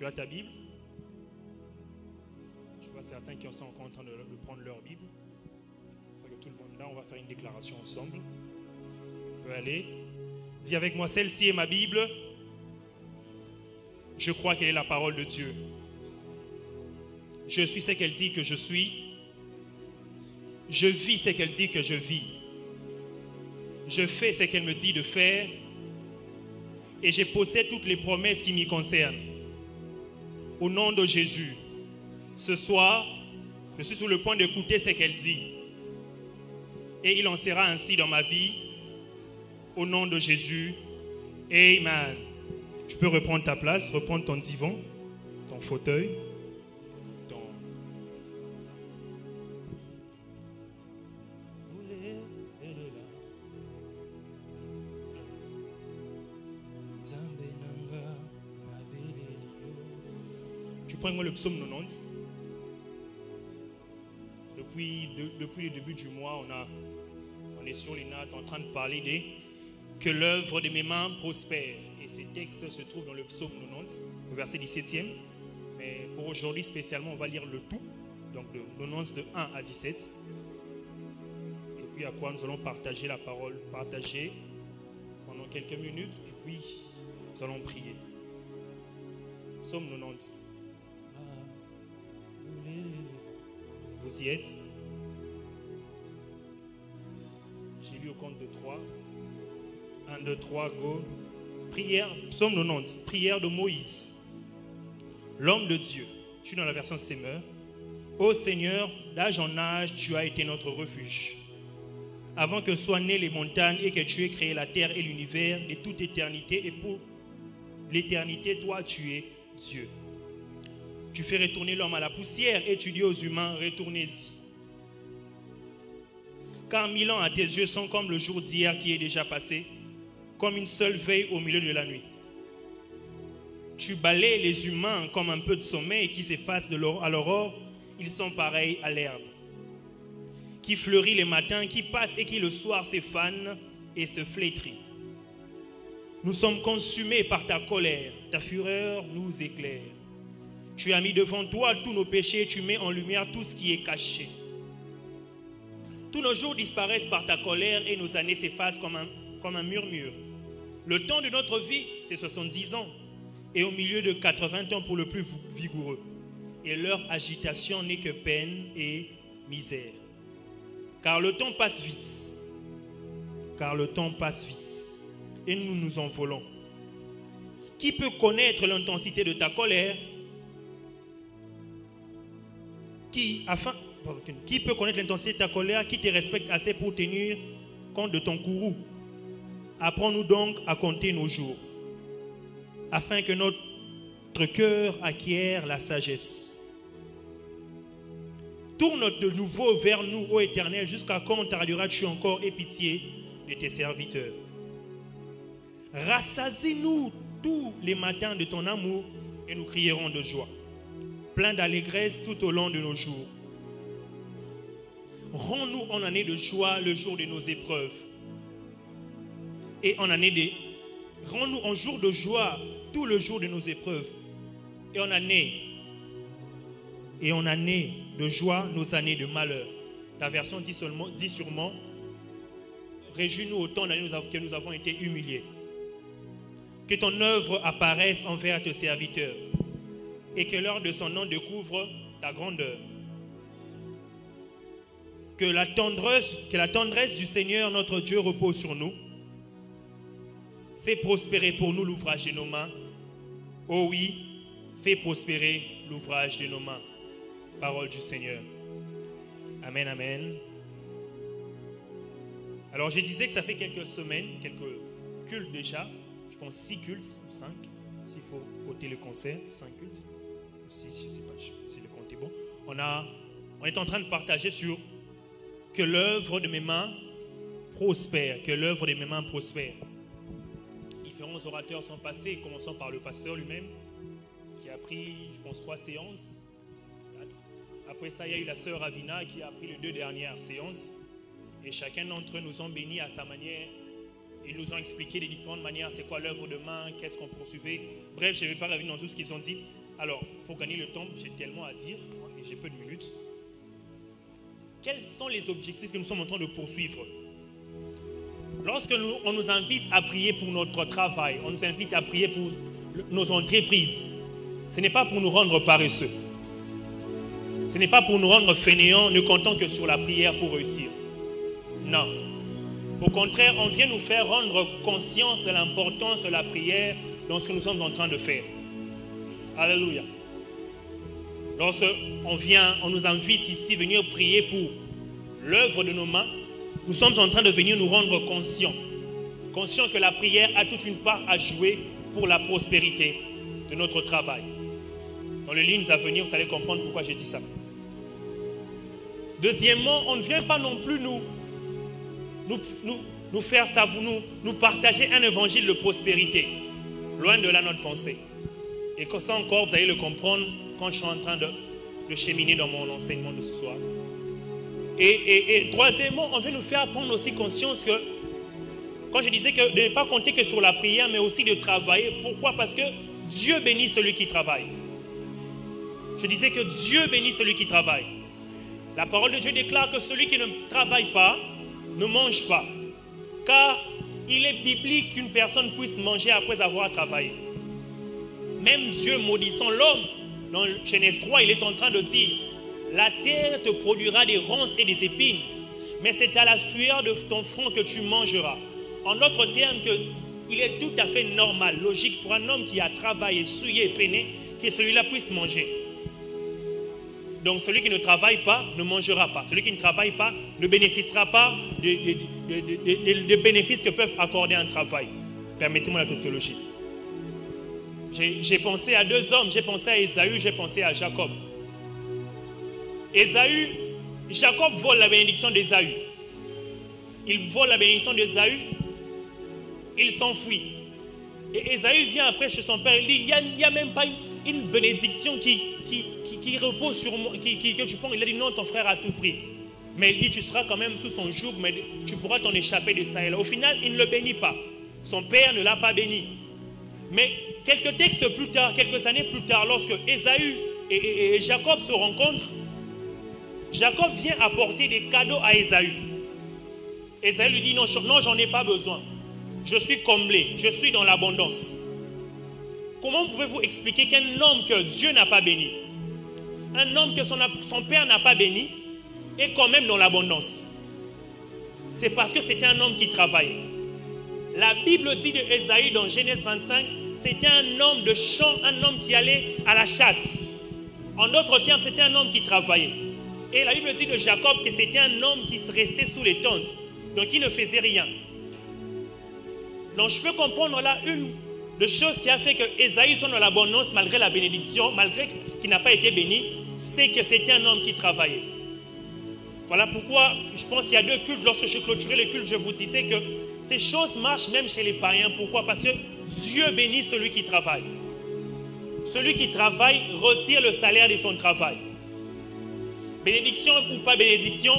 Tu as ta Bible? Je vois certains qui sont encore en train de prendre leur Bible. C'est que tout le monde là, on va faire une déclaration ensemble. On peut aller. Dis avec moi, celle-ci est ma Bible. Je crois qu'elle est la parole de Dieu. Je suis ce qu'elle dit que je suis. Je vis ce qu'elle dit que je vis. Je fais ce qu'elle me dit de faire. Et je possède toutes les promesses qui m'y concernent. Au nom de Jésus, ce soir, je suis sur le point d'écouter ce qu'elle dit. Et il en sera ainsi dans ma vie. Au nom de Jésus. Amen. Tu peux reprendre ta place, reprendre ton divan, ton fauteuil. Prends-moi le psaume 90. Depuis le début du mois, on est sur les notes en train de parler de que l'œuvre de mes mains prospère. Et ces textes se trouvent dans le psaume 90, au verset 17e. Mais pour aujourd'hui spécialement, on va lire le tout. Donc de 90 de 1 à 17. Et puis à quoi nous allons partager la parole, partager pendant quelques minutes. Et puis nous allons prier. Psaume 90. Vous y êtes? J'ai lu au compte de 3. 1, 2, 3, go. Prière, psaume 90, prière de Moïse. L'homme de Dieu. Je suis dans la version Semeur. Ô Seigneur, d'âge en âge, tu as été notre refuge. Avant que soient nées les montagnes et que tu aies créé la terre et l'univers de toute éternité, et pour l'éternité, toi, tu es Dieu. Tu fais retourner l'homme à la poussière et tu dis aux humains, retournez-y. Car 1000 ans à tes yeux sont comme le jour d'hier qui est déjà passé, comme une seule veille au milieu de la nuit. Tu balayes les humains comme un peu de sommeil qui s'efface à l'aurore, ils sont pareils à l'herbe, qui fleurit les matins, qui passe et qui le soir s'effane et se flétrit. Nous sommes consumés par ta colère, ta fureur nous éclaire. Tu as mis devant toi tous nos péchés, tu mets en lumière tout ce qui est caché. Tous nos jours disparaissent par ta colère et nos années s'effacent comme un murmure. Le temps de notre vie, c'est 70 ans, et au milieu de 80 ans pour le plus vigoureux. Et leur agitation n'est que peine et misère. Car le temps passe vite. Car le temps passe vite. Et nous nous envolons. Qui peut connaître l'intensité de ta colère? Qui peut connaître l'intensité de ta colère? Qui te respecte assez pour tenir compte de ton courroux? Apprends-nous donc à compter nos jours, afin que notre cœur acquiert la sagesse. Tourne de nouveau vers nous, ô Éternel, jusqu'à quand tarderas-tu encore, aie pitié de tes serviteurs. Rassasie-nous tous les matins de ton amour et nous crierons de joie, plein d'allégresse tout au long de nos jours. Rends-nous en année de joie le jour de nos épreuves. Et rends-nous en jour de joie tout le jour de nos épreuves. Et en année de joie nos années de malheur. Ta version dit sûrement, réjouis-nous autant d'années que nous avons été humiliés. Que ton œuvre apparaisse envers tes serviteurs. Et que l'heure de son nom découvre ta grandeur. Que la tendresse du Seigneur notre Dieu repose sur nous. Fais prospérer pour nous l'ouvrage de nos mains. Oh oui, fais prospérer l'ouvrage de nos mains. Parole du Seigneur. Amen, amen. Alors je disais que ça fait quelques semaines, quelques cultes déjà. Je pense 6 cultes ou 5, s'il faut ôter le concert, 5 cultes. 6, je ne sais pas si le compte est bon. On est en train de partager sur que l'œuvre de mes mains prospère, que l'œuvre de mes mains prospère. Différents orateurs sont passés, commençant par le pasteur lui-même, qui a pris, je pense, 3 séances. Après ça, il y a eu la sœur Ravina qui a pris les 2 dernières séances. Et chacun d'entre eux nous ont bénis à sa manière. Ils nous ont expliqué de différentes manières c'est quoi l'œuvre de main, qu'est-ce qu'on poursuivait. Bref, je ne vais pas revenir dans tout ce qu'ils ont dit. Alors, pour gagner le temps, j'ai tellement à dire et j'ai peu de minutes. Quels sont les objectifs que nous sommes en train de poursuivre? Lorsque on nous invite à prier pour notre travail, on nous invite à prier pour nos entreprises, ce n'est pas pour nous rendre paresseux. Ce n'est pas pour nous rendre fainéants, ne comptant que sur la prière pour réussir. Non. Au contraire, on vient nous faire rendre conscience de l'importance de la prière dans ce que nous sommes en train de faire. Alléluia. Lorsqu'on nous invite ici à venir prier pour l'œuvre de nos mains, nous sommes en train de venir nous rendre conscients que la prière a toute une part à jouer pour la prospérité de notre travail. Dans les lignes à venir, vous allez comprendre pourquoi j'ai dit ça. Deuxièmement, on ne vient pas non plus nous faire ça, nous partager un évangile de prospérité. Loin de là notre pensée. Et que ça encore, vous allez le comprendre quand je suis en train de cheminer dans mon enseignement de ce soir. Et troisièmement, on veut nous faire prendre aussi conscience que, quand je disais que de ne pas compter que sur la prière, mais aussi de travailler. Pourquoi? Parce que Dieu bénit celui qui travaille. Je disais que Dieu bénit celui qui travaille. La parole de Dieu déclare que celui qui ne travaille pas, ne mange pas. Car il est biblique qu'une personne puisse manger après avoir travaillé. Même Dieu maudissant l'homme, dans Genèse 3, il est en train de dire: la terre te produira des ronces et des épines, mais c'est à la sueur de ton front que tu mangeras. En d'autres termes, il est tout à fait normal, logique pour un homme qui a travaillé, souillé et peiné, que celui-là puisse manger. Donc celui qui ne travaille pas ne mangera pas. Celui qui ne travaille pas ne bénéficiera pas des bénéfices que peuvent accorder un travail. Permettez-moi la tautologie. J'ai pensé à deux hommes, j'ai pensé à Ésaü, j'ai pensé à Jacob. Jacob vole la bénédiction d'Ésaü. Il vole la bénédiction d'Ésaü, il s'enfuit. Et Ésaü vient après chez son père, il dit: il n'y a même pas une bénédiction qui repose sur moi, que tu prends. Il a dit: non, ton frère a tout pris. Mais il dit: tu seras quand même sous son joug, mais tu pourras t'en échapper de ça et là. Au final, il ne le bénit pas. Son père ne l'a pas béni. Mais quelques textes plus tard, quelques années plus tard, lorsque Ésaü et Jacob se rencontrent, Jacob vient apporter des cadeaux à Ésaü. Ésaü lui dit: non, j'en ai pas besoin. Je suis comblé, je suis dans l'abondance. Comment pouvez-vous expliquer qu'un homme que Dieu n'a pas béni, un homme que son père n'a pas béni, est quand même dans l'abondance? C'est parce que c'était un homme qui travaillait. La Bible dit de Ésaü dans Genèse 25, c'était un homme de champ, un homme qui allait à la chasse. En d'autres termes, c'était un homme qui travaillait. Et la Bible dit de Jacob que c'était un homme qui restait sous les tentes, donc il ne faisait rien. Donc je peux comprendre là une des choses qui a fait que Ésaü soit dans l'abondance malgré la bénédiction, malgré qu'il n'a pas été béni, c'est que c'était un homme qui travaillait. Voilà pourquoi je pense qu'il y a deux cultes. Lorsque je clôturais le culte, je vous disais que ces choses marchent même chez les païens. Pourquoi? Parce que Dieu bénit celui qui travaille. Celui qui travaille retire le salaire de son travail. Bénédiction ou pas bénédiction,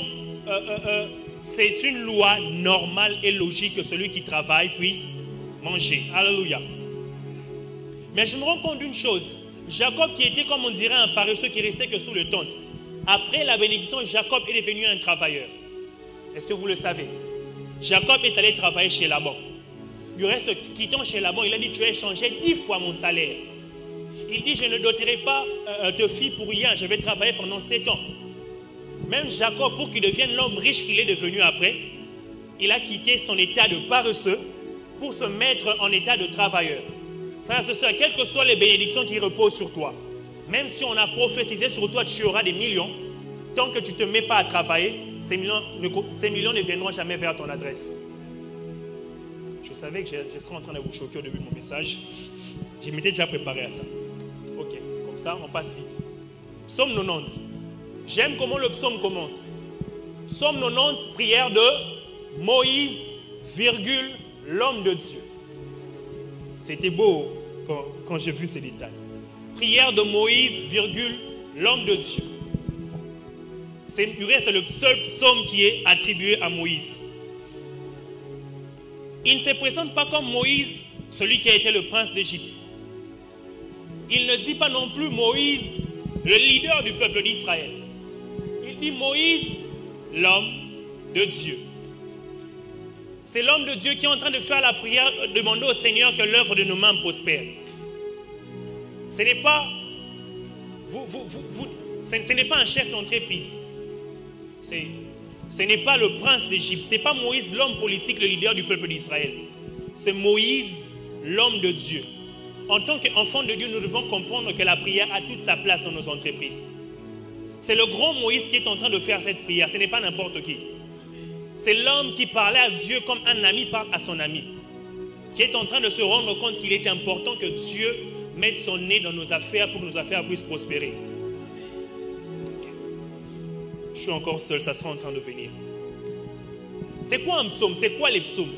c'est une loi normale et logique que celui qui travaille puisse manger. Alléluia. Mais je me rends compte d'une chose. Jacob, qui était, comme on dirait, un paresseux qui restait que sous le tente, après la bénédiction, Jacob est devenu un travailleur. Est-ce que vous le savez? Jacob est allé travailler chez Laban. Du reste, quittant chez Laban, il a dit: tu as échangé 10 fois mon salaire. Il dit: je ne doterai pas de fille pour rien, je vais travailler pendant 7 ans. Même Jacob, pour qu'il devienne l'homme riche qu'il est devenu après, il a quitté son état de paresseux pour se mettre en état de travailleur. Frères et sœurs, quelles que soient les bénédictions qui reposent sur toi, même si on a prophétisé sur toi, tu auras des millions, tant que tu ne te mets pas à travailler, ces millions ne viendront jamais vers ton adresse. Je savais que je serais en train de vous choquer au début de mon message. Je m'étais déjà préparé à ça. Ok, comme ça, on passe vite. Psaume 90. J'aime comment le psaume commence. Psaume 90, prière de Moïse, virgule, l'homme de Dieu. C'était beau quand j'ai vu ces détails. Prière de Moïse, virgule, l'homme de Dieu. C'est le seul psaume qui est attribué à Moïse. Il ne se présente pas comme Moïse, celui qui a été le prince d'Égypte. il ne dit pas non plus Moïse, le leader du peuple d'Israël. Il dit Moïse, l'homme de Dieu. C'est l'homme de Dieu qui est en train de faire la prière, demander au Seigneur que l'œuvre de nos mains prospère. Ce n'est pas, ce n'est pas un chef d'entreprise. Ce n'est pas le prince d'Égypte. Ce n'est pas Moïse, l'homme politique, le leader du peuple d'Israël. C'est Moïse, l'homme de Dieu. En tant qu'enfant de Dieu, nous devons comprendre que la prière a toute sa place dans nos entreprises. C'est le grand Moïse qui est en train de faire cette prière. Ce n'est pas n'importe qui. C'est l'homme qui parlait à Dieu comme un ami parle à son ami. Qui est en train de se rendre compte qu'il est important que Dieu mette son nez dans nos affaires pour que nos affaires puissent prospérer. Je suis encore seul, ça sera en train de venir. C'est quoi un psaume? C'est quoi les psaumes?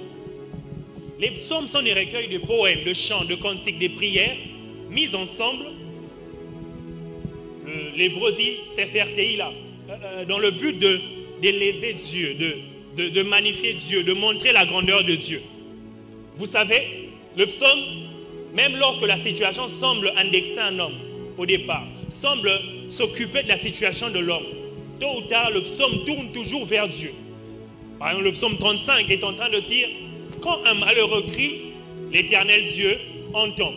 Les psaumes sont des recueils de poèmes, de chants, de cantiques, des prières mises ensemble. L'hébreu dit Sefer Tehillah, dans le but d'élever Dieu, de magnifier Dieu, de montrer la grandeur de Dieu. Vous savez, le psaume, même lorsque la situation semble indexer un homme au départ, semble s'occuper de la situation de l'homme, tôt ou tard, le psaume tourne toujours vers Dieu. Par exemple, le psaume 35 est en train de dire quand un malheureux crie, l'Éternel Dieu entend.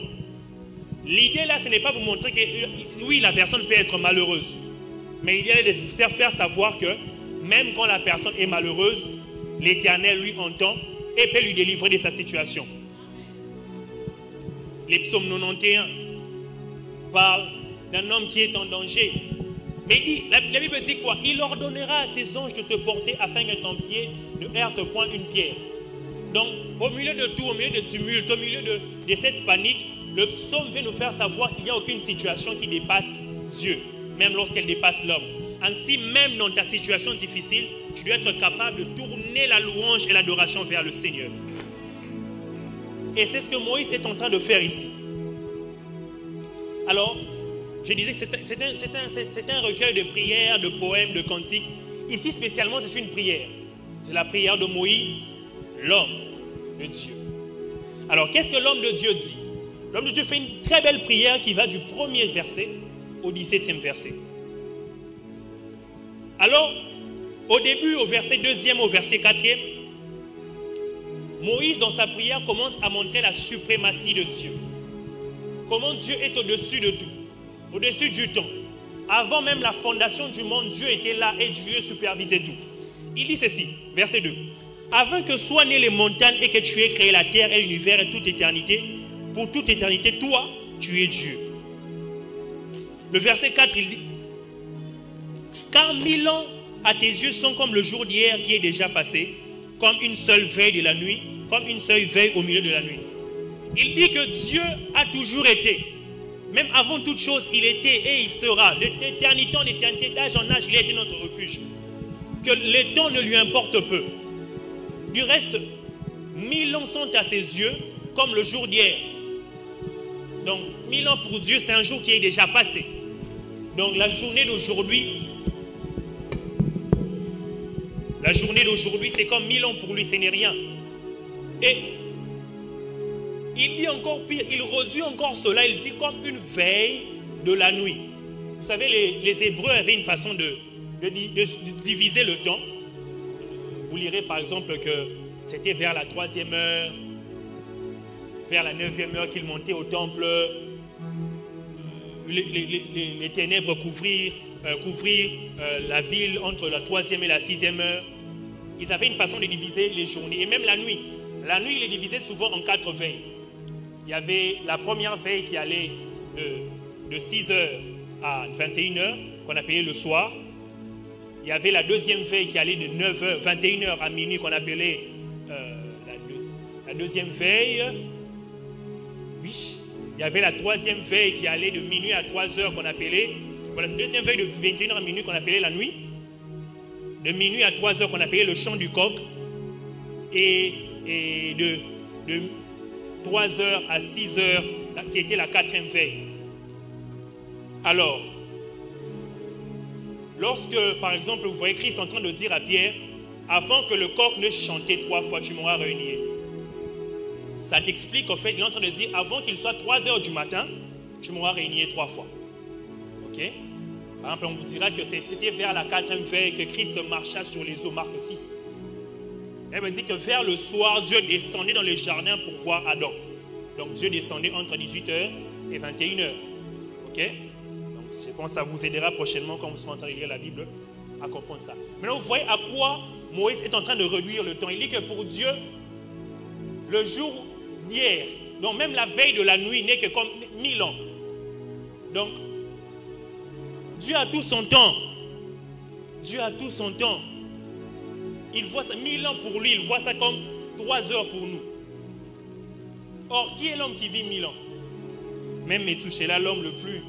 L'idée là, ce n'est pas vous montrer que oui, la personne peut être malheureuse, mais l'idée est de vous faire savoir que même quand la personne est malheureuse, l'Éternel lui entend et peut lui délivrer de sa situation. Les psaumes 91 parlent d'un homme qui est en danger. Mais la Bible dit quoi? Il ordonnera à ses anges de te porter afin que ton pied ne heurte point une pierre. Donc, au milieu de tout, au milieu de tumulte, au milieu de cette panique, le psaume vient nous faire savoir qu'il n'y a aucune situation qui dépasse Dieu, même lorsqu'elle dépasse l'homme. Ainsi, même dans ta situation difficile, tu dois être capable de tourner la louange et l'adoration vers le Seigneur. Et c'est ce que Moïse est en train de faire ici. Alors, je disais que c'est un recueil de prières, de poèmes, de cantiques. Ici, spécialement, c'est une prière. C'est la prière de Moïse, l'homme de Dieu. Alors, qu'est-ce que l'homme de Dieu dit? L'homme de Dieu fait une très belle prière qui va du 1er verset au 17e verset. Alors, au début, au verset 2e, au verset 4e, Moïse, dans sa prière, commence à montrer la suprématie de Dieu. Comment Dieu est au-dessus de tout, au-dessus du temps. Avant même la fondation du monde, Dieu était là et Dieu supervisait tout. Il dit ceci, verset 2. Avant que soient nées les montagnes et que tu aies créé la terre et l'univers et toute éternité, pour toute éternité, toi, tu es Dieu. Le verset 4, il dit, car 1000 ans à tes yeux sont comme le jour d'hier qui est déjà passé, comme une seule veille de la nuit, comme une seule veille au milieu de la nuit. Il dit que Dieu a toujours été. Même avant toute chose, il était et il sera. D'éternité en éternité, d'âge en âge, il a été notre refuge. Que les temps ne lui importe peu. Du reste, 1000 ans sont à ses yeux comme le jour d'hier. Donc, 1000 ans pour Dieu, c'est un jour qui est déjà passé. Donc, la journée d'aujourd'hui, c'est comme 1000 ans pour lui, ce n'est rien. Et il dit encore pire, il réduit encore cela, il dit comme une veille de la nuit. Vous savez, les Hébreux avaient une façon de diviser le temps. Vous lirez par exemple que c'était vers la 3e heure, vers la 9e heure qu'ils montaient au temple, les ténèbres couvrir la ville entre la 3e et la 6e heure. Ils avaient une façon de diviser les journées. Et même la nuit. La nuit, il est divisé souvent en 4 veilles. Il y avait la première veille qui allait de 6 heures à 21 heures, qu'on appelait le soir. Il y avait la deuxième veille qui allait de 21 heures à minuit, qu'on appelait la deuxième veille. Oui. Il y avait la troisième veille qui allait de minuit à 3 heures, qu'on appelait, la deuxième veille de 21 heures à minuit, qu'on appelait la nuit. De minuit à 3 heures, qu'on appelait le chant du coq. Et de 3 heures à 6 heures, qui était la 4e veille. Alors, lorsque, par exemple, vous voyez Christ en train de dire à Pierre, avant que le coq ne chante 3 fois, tu m'auras réuni. Ça t'explique, en fait, il est en train de dire, avant qu'il soit 3 heures du matin, tu m'auras régné 3 fois. Ok? Par exemple, on vous dira que c'était vers la 4e veille que Christ marcha sur les eaux, Marc 6. Elle me dit que vers le soir, Dieu descendait dans le jardin pour voir Adam. Donc Dieu descendait entre 18h et 21h. Ok? Donc je pense que ça vous aidera prochainement quand vous serez en train de lire la Bible à comprendre ça. Maintenant, vous voyez à quoi Moïse est en train de réduire le temps. Il dit que pour Dieu, le jour d'hier, donc même la veille de la nuit, n'est que comme 1000 ans. Donc, Dieu a tout son temps. Dieu a tout son temps. Il voit ça, 1000 ans pour lui, il voit ça comme 3 heures pour nous. Or, qui est l'homme qui vit 1000 ans? Même Methuselah, l'homme le plus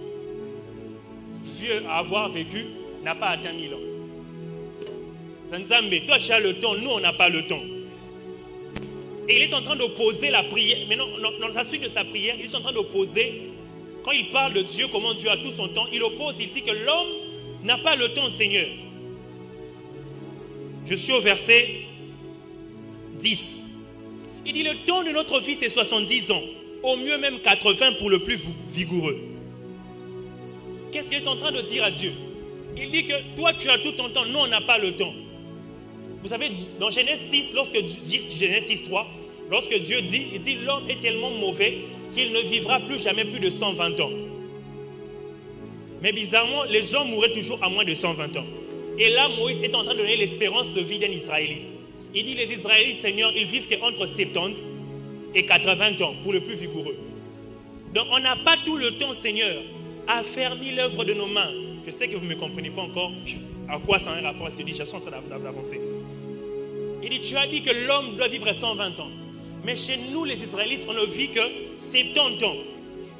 vieux à avoir vécu, n'a pas atteint 1000 ans. Zanzambe, toi tu as le temps, nous on n'a pas le temps. Et il est en train d'opposer la prière. Maintenant, dans la suite de sa prière, il est en train d'opposer. Quand il parle de Dieu, comment Dieu a tout son temps, il oppose, il dit que l'homme n'a pas le temps, Seigneur. Je suis au verset 10. Il dit, le temps de notre vie, c'est 70 ans. Au mieux même 80 pour le plus vigoureux. Qu'est-ce qu'il est en train de dire à Dieu? Il dit que toi, tu as tout ton temps. Nous, on n'a pas le temps. Vous savez, dans Genèse 6, Genèse 6, 3, lorsque Dieu dit, il dit, l'homme est tellement mauvais qu'il ne vivra plus jamais plus de 120 ans. Mais bizarrement, les gens mourraient toujours à moins de 120 ans. Et là, Moïse est en train de donner l'espérance de vie d'un Israélite. Il dit, les Israélites, Seigneur, ils vivent qu'entre 70 et 80 ans, pour le plus vigoureux. Donc, on n'a pas tout le temps, Seigneur, à faire 1000 œuvres de nos mains. Je sais que vous ne me comprenez pas encore à quoi ça a un rapport à ce que dit, je suis en train d'avancer. Il dit, tu as dit que l'homme doit vivre 120 ans. Mais chez nous, les Israélites, on ne vit que 70 ans.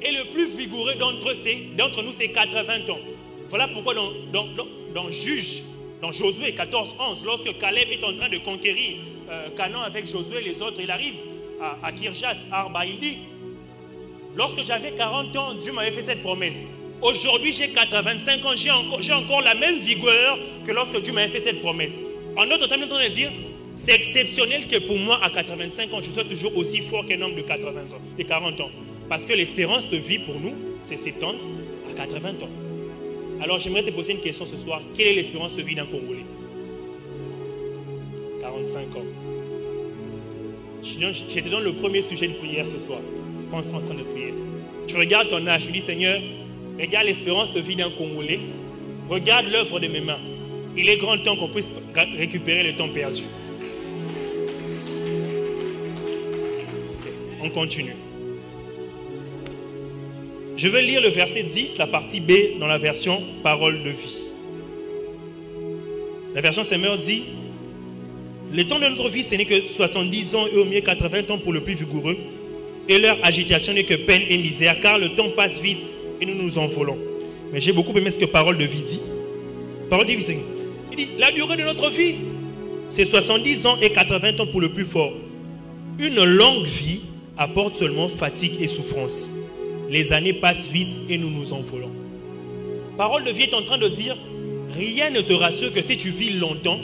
Et le plus vigoureux d'entre nous, c'est 80 ans. Voilà pourquoi dans Juge, dans Josué 14, 11, lorsque Caleb est en train de conquérir Canaan avec Josué et les autres, il arrive à Kirjat, Arba, il dit, lorsque j'avais 40 ans, Dieu m'avait fait cette promesse. Aujourd'hui, j'ai 85 ans, j'ai encore la même vigueur que lorsque Dieu m'avait fait cette promesse. En d'autres termes, il est en train de dire, c'est exceptionnel que pour moi, à 85 ans, je sois toujours aussi fort qu'un homme de 80 ans, de 40 ans. Parce que l'espérance de vie pour nous, c'est 70 à 80 ans. Alors, j'aimerais te poser une question ce soir. Quelle est l'espérance de vie d'un Congolais? 45 ans. Je te donne le premier sujet de prière ce soir, quand on sera en train de prier. Tu regardes ton âge, tu dis, Seigneur, regarde l'espérance de vie d'un Congolais. Regarde l'œuvre de mes mains. Il est grand temps qu'on puisse récupérer le temps perdu. On continue. Je vais lire le verset 10, la partie B, dans la version Parole de vie. La version Semeur dit, le temps de notre vie, ce n'est que 70 ans et au mieux 80 ans pour le plus vigoureux. Et leur agitation n'est que peine et misère, car le temps passe vite et nous nous envolons. Mais j'ai beaucoup aimé ce que Parole de vie dit. Parole de vie, c'est... Il dit, la durée de notre vie, c'est 70 ans et 80 ans pour le plus fort. Une longue vie apporte seulement fatigue et souffrance. Les années passent vite et nous nous envolons. Parole de vie est en train de dire, rien ne te rassure que si tu vis longtemps,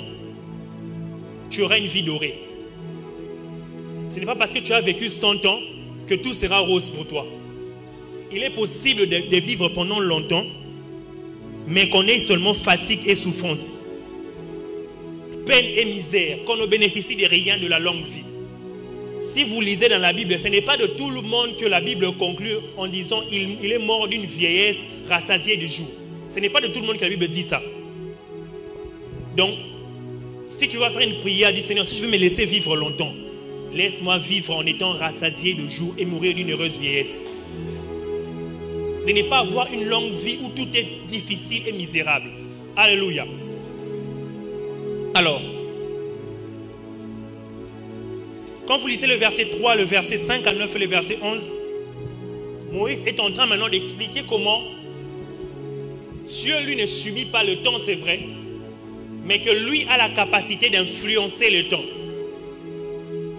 tu auras une vie dorée. Ce n'est pas parce que tu as vécu 100 ans que tout sera rose pour toi. Il est possible de vivre pendant longtemps, mais qu'on ait seulement fatigue et souffrance, peine et misère, qu'on ne bénéficie de rien de la longue vie. Si vous lisez dans la Bible, ce n'est pas de tout le monde que la Bible conclut en disant il est mort d'une vieillesse rassasiée de jours. Ce n'est pas de tout le monde que la Bible dit ça. Donc, si tu vas faire une prière, dis Seigneur, si je veux me laisser vivre longtemps, laisse-moi vivre en étant rassasié de jours et mourir d'une heureuse vieillesse. De ne pas avoir une longue vie où tout est difficile et misérable. Alléluia. Alors, quand vous lisez le verset 3, le verset 5 à 9 et le verset 11, Moïse est en train maintenant d'expliquer comment Dieu, lui, ne subit pas le temps, c'est vrai, mais que lui a la capacité d'influencer le temps.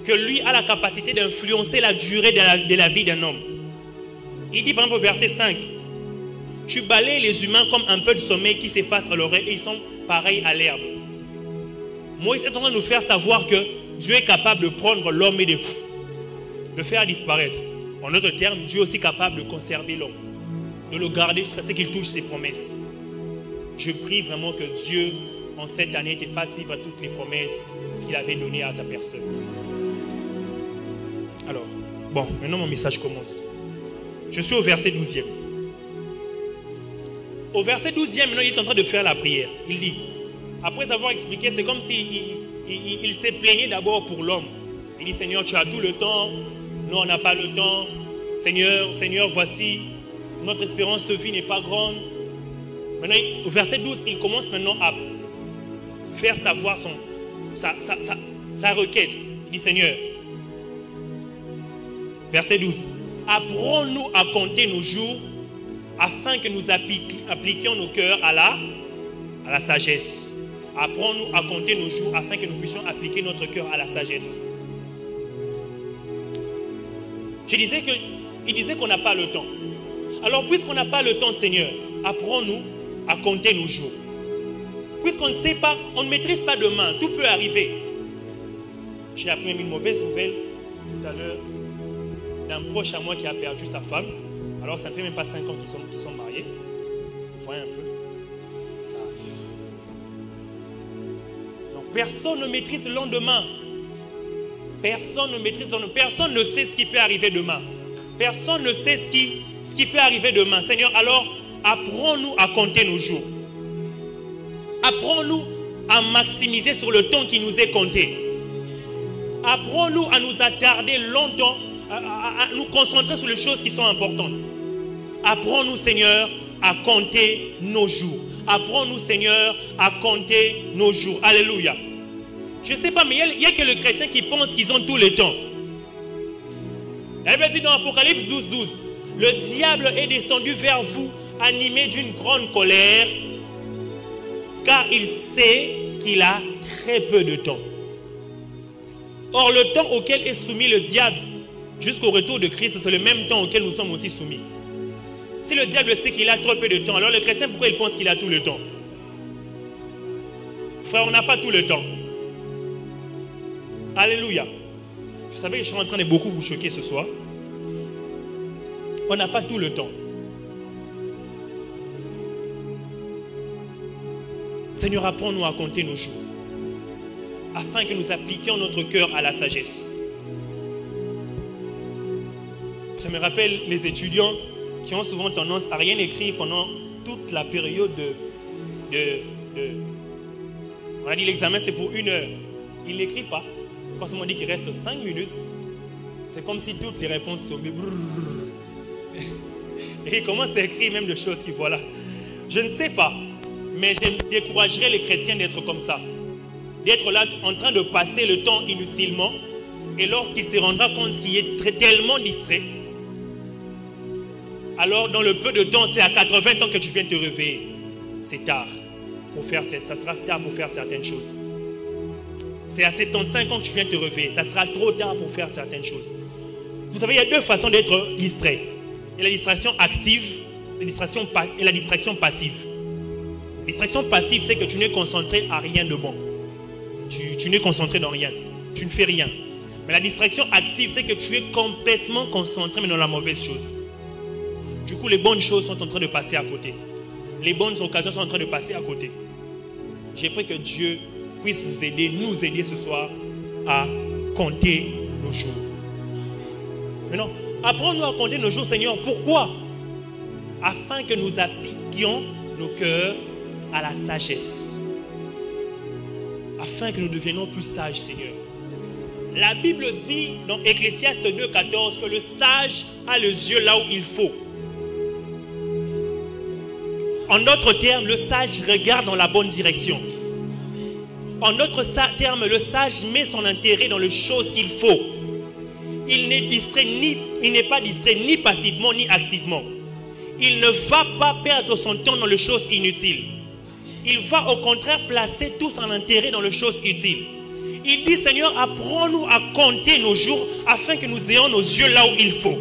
Que lui a la capacité d'influencer la durée de la vie d'un homme. Il dit par exemple au verset 5, tu balayes les humains comme un peu de sommeil qui s'efface à l'oreille et ils sont pareils à l'herbe. Moïse est en train de nous faire savoir que Dieu est capable de prendre l'homme et de le faire disparaître. En d'autres termes, Dieu est aussi capable de conserver l'homme. de le garder jusqu'à ce qu'il touche ses promesses. Je prie vraiment que Dieu, en cette année, te fasse vivre toutes les promesses qu'il avait données à ta personne. Alors, bon, maintenant mon message commence. Je suis au verset 12e. Au verset 12e, maintenant, il est en train de faire la prière. Il dit, après avoir expliqué, c'est comme s'il s'est plaigné d'abord pour l'homme. Il dit, Seigneur, tu as tout le temps. Nous, on n'a pas le temps. Seigneur, voici, notre espérance de vie n'est pas grande. Maintenant, au verset 12, il commence maintenant à faire savoir sa requête. Il dit, Seigneur, verset 12, apprends-nous à compter nos jours afin que nous appliquions nos cœurs à la sagesse. Apprends-nous à compter nos jours afin que nous puissions appliquer notre cœur à la sagesse. Il disait qu'on n'a pas le temps. Alors, puisqu'on n'a pas le temps, Seigneur, apprends-nous à compter nos jours. Puisqu'on ne sait pas, on ne maîtrise pas demain, tout peut arriver. J'ai appris même une mauvaise nouvelle tout à l'heure d'un proche à moi qui a perdu sa femme. Alors, ça ne fait même pas 5 ans qu'ils sont mariés. Vous voyez un peu. Ça arrive. Donc, personne ne maîtrise le lendemain. Personne ne maîtrise le lendemain. Personne ne sait ce qui peut arriver demain. Personne ne sait ce qui peut arriver demain. Seigneur, alors, apprends-nous à compter nos jours. Apprends-nous à maximiser sur le temps qui nous est compté. Apprends-nous à nous attarder longtemps, à nous concentrer sur les choses qui sont importantes. Apprends-nous, Seigneur, à compter nos jours. Apprends-nous, Seigneur, à compter nos jours. Alléluia. Je ne sais pas, mais il y a que les chrétiens qui pensent qu'ils ont tout le temps. La Bible dit dans Apocalypse 12, 12, le diable est descendu vers vous, animé d'une grande colère, car il sait qu'il a très peu de temps. Or, le temps auquel est soumis le diable jusqu'au retour de Christ, c'est le même temps auquel nous sommes aussi soumis. Si le diable sait qu'il a trop peu de temps, alors le chrétien, pourquoi il pense qu'il a tout le temps? Frère, on n'a pas tout le temps. Alléluia. Je savais que je suis en train de beaucoup vous choquer ce soir. On n'a pas tout le temps. Seigneur, apprends-nous à compter nos jours, afin que nous appliquions notre cœur à la sagesse. Ça me rappelle les étudiants qui ont souvent tendance à rien écrire pendant toute la période on a dit l'examen c'est pour 1 heure. Ils n'écrivent pas. Quand on dit qu'il reste 5 minutes, c'est comme si toutes les réponses sont mises. Et ils commencent à écrire même des choses qui voilà. Je ne sais pas, mais je découragerais les chrétiens d'être comme ça. D'être là en train de passer le temps inutilement. Et lorsqu'il se rendra compte qu'il est tellement distrait, alors dans le peu de temps, c'est à 80 ans que tu viens te réveiller. C'est tard pour faire ça sera tard pour faire certaines choses. C'est à 75 ans que tu viens te réveiller. Ça sera trop tard pour faire certaines choses. Vous savez, il y a 2 façons d'être distrait. Il y a la distraction active et la distraction passive. La distraction passive, c'est que tu n'es concentré à rien de bon. Tu n'es concentré dans rien. Tu ne fais rien. Mais la distraction active, c'est que tu es complètement concentré mais dans la mauvaise chose. Du coup, les bonnes choses sont en train de passer à côté. Les bonnes occasions sont en train de passer à côté. J'ai pris que Dieu puisse vous aider, nous aider ce soir à compter nos jours. Maintenant, apprends-nous à compter nos jours, Seigneur. Pourquoi? Afin que nous appliquions nos cœurs à la sagesse. Afin que nous devenions plus sages, Seigneur. La Bible dit dans Ecclésiaste 2,14 que le sage a les yeux là où il faut. En d'autres termes, le sage regarde dans la bonne direction. En d'autres termes, le sage met son intérêt dans les choses qu'il faut. Il n'est pas distrait ni passivement ni activement. Il ne va pas perdre son temps dans les choses inutiles. Il va au contraire placer tout son intérêt dans les choses utiles. Il dit, Seigneur, apprends-nous à compter nos jours afin que nous ayons nos yeux là où il faut.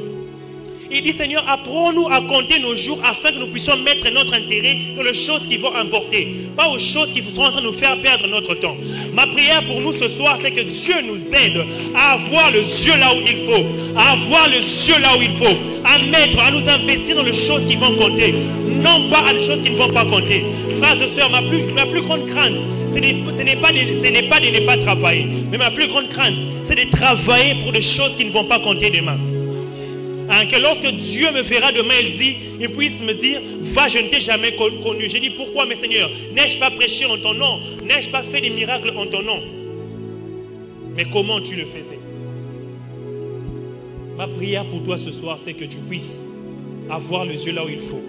Il dit, Seigneur, apprends-nous à compter nos jours afin que nous puissions mettre notre intérêt dans les choses qui vont importer, pas aux choses qui seront en train de nous faire perdre notre temps. Ma prière pour nous ce soir, c'est que Dieu nous aide à avoir le yeux là où il faut, à avoir le yeux là où il faut, à nous investir dans les choses qui vont compter, non pas à des choses qui ne vont pas compter. Frères et sœurs, ma plus grande crainte, ce n'est pas de ne pas travailler, mais ma plus grande crainte, c'est de travailler pour des choses qui ne vont pas compter demain. Hein, que lorsque Dieu me verra demain, il puisse me dire, va, je ne t'ai jamais connu. J'ai dit, pourquoi, mes seigneurs? N'ai-je pas prêché en ton nom? N'ai-je pas fait des miracles en ton nom? Mais comment tu le faisais? Ma prière pour toi ce soir, c'est que tu puisses avoir les yeux là où il faut.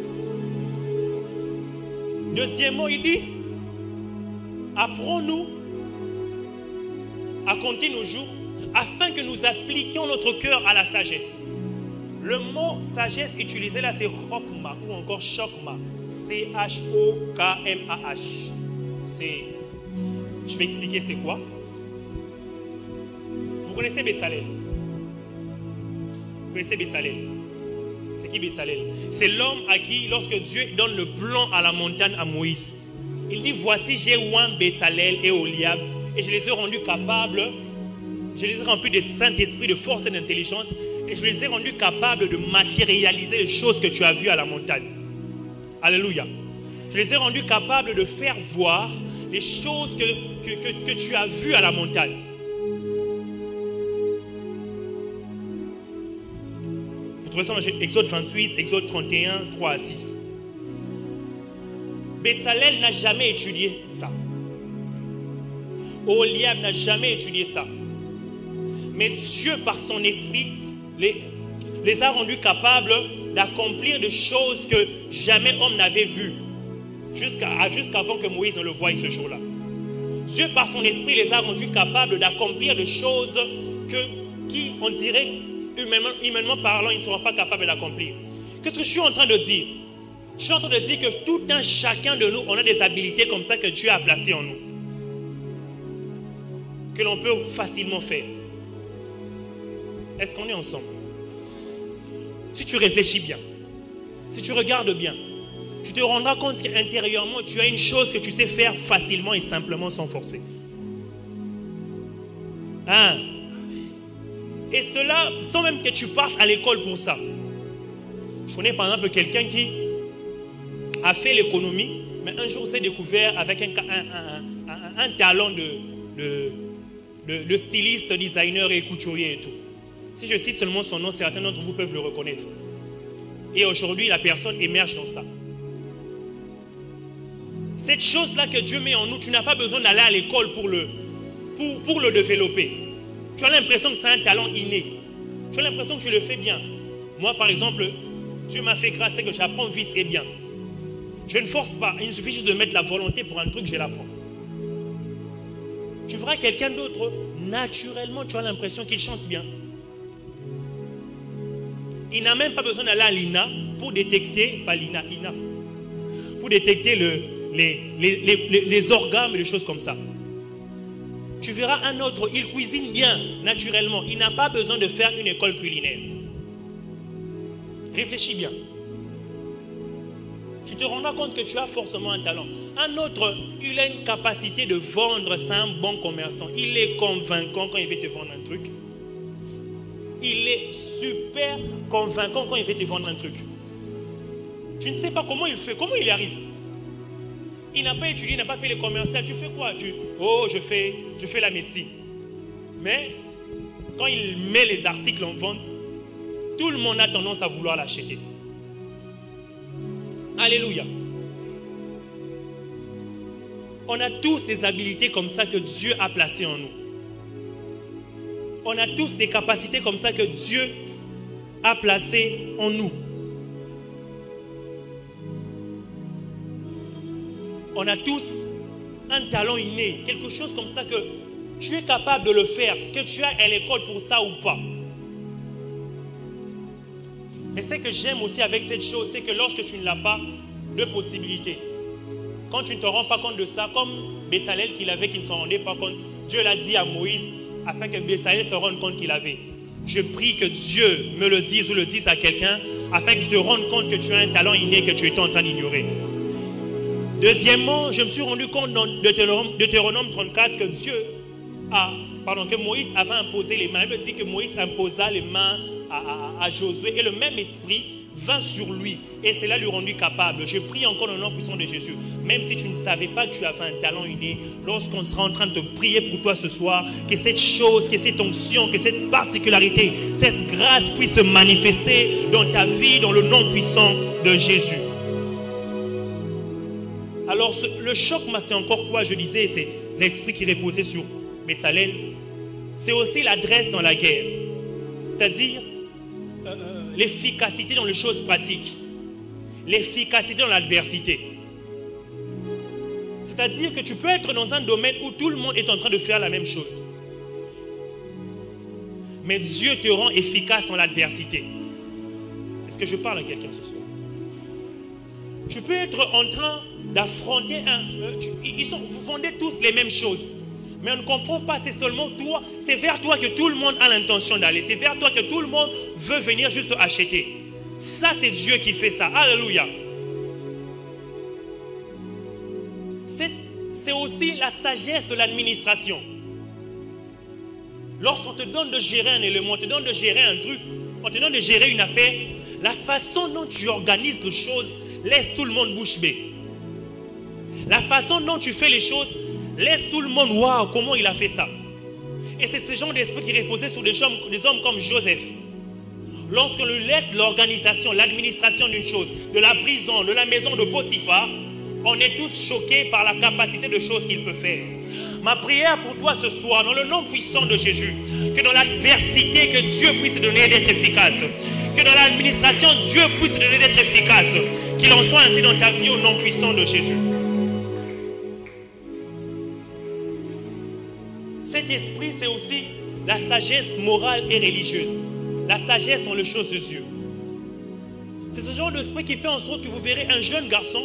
Deuxièmement, il dit, apprends-nous à compter nos jours afin que nous appliquions notre cœur à la sagesse. Le mot sagesse utilisé là, c'est chokma ou encore chokma. C-H-O-K-M-A-H. Je vais expliquer c'est quoi. Vous connaissez Bezalel? Vous connaissez Bezalel? C'est qui Bezalel? C'est l'homme à qui, lorsque Dieu donne le plan à la montagne à Moïse, il dit, voici j'ai oint Bezalel et Oliab et je les ai rendus capables, je les ai remplis de Saint-Esprit, de force et d'intelligence. Et je les ai rendus capables de matérialiser les choses que tu as vues à la montagne. Alléluia. Je les ai rendus capables de faire voir les choses que tu as vues à la montagne. Vous trouvez ça dans Exode 28, Exode 31, 3 à 6. Bezalel n'a jamais étudié ça. Oliab n'a jamais étudié ça. Mais Dieu, par son esprit, les a rendus capables d'accomplir des choses que jamais homme n'avait vues jusqu'avant que Moïse ne le voie ce jour-là. Dieu, par son esprit, les a rendus capables d'accomplir des choses qui, on dirait, humainement parlant, ils ne seront pas capables d'accomplir. Qu'est-ce que je suis en train de dire? Je suis en train de dire que tout un chacun de nous, on a des habilités comme ça que Dieu a placées en nous, que l'on peut facilement faire. Est-ce qu'on est ensemble? Si tu réfléchis bien, si tu regardes bien, tu te rendras compte qu'intérieurement, tu as une chose que tu sais faire facilement et simplement sans forcer. Hein? Et cela, sans même que tu partes à l'école pour ça. Je connais par exemple quelqu'un qui a fait l'économie, mais un jour s'est découvert avec un talent de styliste, designer et couturier et tout. Si je cite seulement son nom, certains d'entre vous peuvent le reconnaître. Et aujourd'hui, la personne émerge dans ça. Cette chose-là que Dieu met en nous, tu n'as pas besoin d'aller à l'école pour le développer. Tu as l'impression que c'est un talent inné. Tu as l'impression que tu le fais bien. Moi, par exemple, Dieu m'a fait grâce, c'est que j'apprends vite et bien. Je ne force pas. Il suffit juste de mettre la volonté pour un truc, je l'apprends. Tu verras quelqu'un d'autre, naturellement, tu as l'impression qu'il chante bien. Il n'a même pas besoin d'aller à l'INA pour détecter, pas l'INA, INA, pour détecter les organes et des choses comme ça. Tu verras un autre, il cuisine bien, naturellement. Il n'a pas besoin de faire une école culinaire. Réfléchis bien. Tu te rendras compte que tu as forcément un talent. Un autre, il a une capacité de vendre, c'est un bon commerçant. Il est convaincant quand il veut te vendre un truc. Il est super convaincant quand il veut te vendre un truc. Tu ne sais pas comment il fait, comment il y arrive. Il n'a pas étudié, il n'a pas fait le commercial. Tu fais quoi? Oh, je fais la médecine. Mais quand il met les articles en vente, tout le monde a tendance à vouloir l'acheter. Alléluia. On a tous des habilités comme ça que Dieu a placées en nous. On a tous des capacités comme ça que Dieu a placées en nous. On a tous un talent inné, quelque chose comme ça que tu es capable de le faire, que tu as à l'école pour ça ou pas. Mais ce que j'aime aussi avec cette chose, c'est que lorsque tu ne l'as pas, deux possibilités. Quand tu ne te rends pas compte de ça, comme Bezalel qu'il avait, qui ne s'en rendait pas compte, Dieu l'a dit à Moïse, afin que Bezalel se rende compte qu'il avait. Je prie que Dieu me le dise ou le dise à quelqu'un afin que je te rende compte que tu as un talent inné que tu étais en train d'ignorer. Deuxièmement, je me suis rendu compte dans Deutéronome 34 que que Moïse avait imposé les mains. Il me dit que Moïse imposa les mains à Josué et le même esprit vint sur lui et cela lui rendu capable. Je prie encore dans le nom puissant de Jésus. Même si tu ne savais pas que tu avais un talent inné, lorsqu'on sera en train de te prier pour toi ce soir, que cette chose, que cette onction, que cette particularité, cette grâce puisse se manifester dans ta vie, dans le nom puissant de Jésus. Alors le choc, c'est encore quoi je disais, c'est l'esprit qui reposait sur Bétzalel. C'est aussi l'adresse dans la guerre. C'est-à-dire l'efficacité dans les choses pratiques. L'efficacité dans l'adversité. C'est-à-dire que tu peux être dans un domaine où tout le monde est en train de faire la même chose. Mais Dieu te rend efficace dans l'adversité. Est-ce que je parle à quelqu'un ce soir? Tu peux être en train d'affronter vous vendez tous les mêmes choses. Mais on ne comprend pas, c'est seulement toi, c'est vers toi que tout le monde a l'intention d'aller. C'est vers toi que tout le monde veut venir juste acheter. Ça, c'est Dieu qui fait ça. Alléluia. C'est aussi la sagesse de l'administration. Lorsqu'on te donne de gérer un élément, on te donne de gérer un truc, on te donne de gérer une affaire, la façon dont tu organises les choses laisse tout le monde bouche bée. La façon dont tu fais les choses laisse tout le monde, waouh, comment il a fait ça. Et c'est ce genre d'esprit qui reposait sur des hommes comme Joseph. Lorsqu'on lui laisse l'organisation, l'administration d'une chose, de la prison, de la maison de Potiphar, on est tous choqués par la capacité de choses qu'il peut faire. Ma prière pour toi ce soir, dans le nom puissant de Jésus, que dans l'adversité, que Dieu puisse te donner d'être efficace. Que dans l'administration, Dieu puisse te donner d'être efficace. Qu'il en soit ainsi dans ta vie au nom puissant de Jésus. Cet esprit, c'est aussi la sagesse morale et religieuse. La sagesse dans les choses de Dieu. C'est ce genre d'esprit qui fait en sorte que vous verrez un jeune garçon,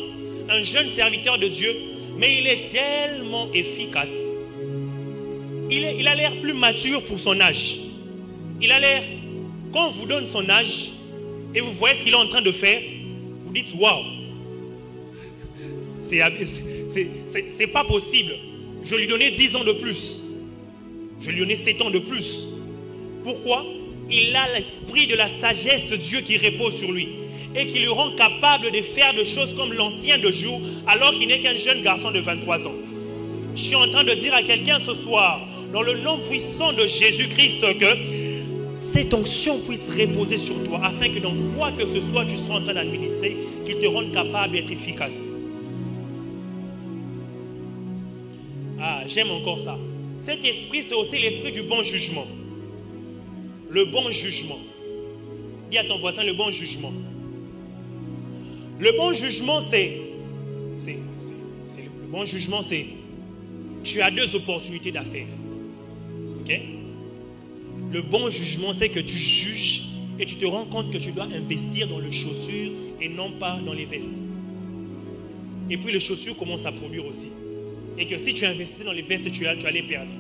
un jeune serviteur de Dieu, mais il est tellement efficace. Il a l'air plus mature pour son âge. Il a l'air, quand on vous donne son âge et vous voyez ce qu'il est en train de faire, vous dites waouh, c'est pas possible. Je lui donnais 10 ans de plus. Je lui donnais 7 ans de plus. Pourquoi? Il a l'esprit de la sagesse de Dieu qui repose sur lui et qui le rend capable de faire des choses comme l'ancien de jour alors qu'il n'est qu'un jeune garçon de 23 ans. Je suis en train de dire à quelqu'un ce soir, dans le nom puissant de Jésus-Christ, que cette onction puisse reposer sur toi afin que dans quoi que ce soit tu seras en train d'administrer, qu'il te rende capable d'être efficace. Ah, j'aime encore ça. Cet esprit, c'est aussi l'esprit du bon jugement. Le bon jugement. Dis à ton voisin le bon jugement. Le bon jugement, le bon jugement, c'est tu as 2 opportunités d'affaires. Ok? Le bon jugement, c'est que tu juges et tu te rends compte que tu dois investir dans les chaussures et non pas dans les vestes. Et puis les chaussures commencent à produire aussi. Et que si tu investis dans les vestes, tu vas les perdre.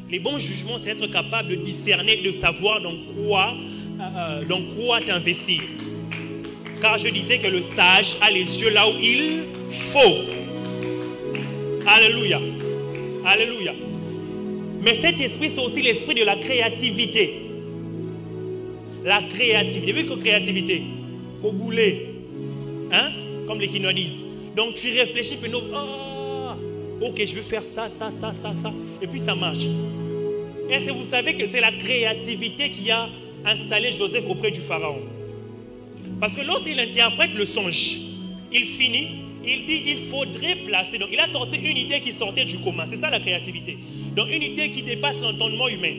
Les bons jugements, c'est être capable de discerner, de savoir dans quoi t'investir. Car je disais que le sage a les yeux là où il faut. Alléluia. Alléluia. Mais cet esprit, c'est aussi l'esprit de la créativité. La créativité. Vous voyez que créativité? Faut bouler. Hein? Comme les Quinois disent. Donc tu réfléchis, puis non. Ok, je vais faire ça. Et puis ça marche. Est-ce que vous savez que c'est la créativité qui a installé Joseph auprès du Pharaon? Parce que lorsqu'il interprète le songe, il finit, il dit il faudrait placer. Donc il a sorti une idée qui sortait du commun. C'est ça la créativité. Donc une idée qui dépasse l'entendement humain.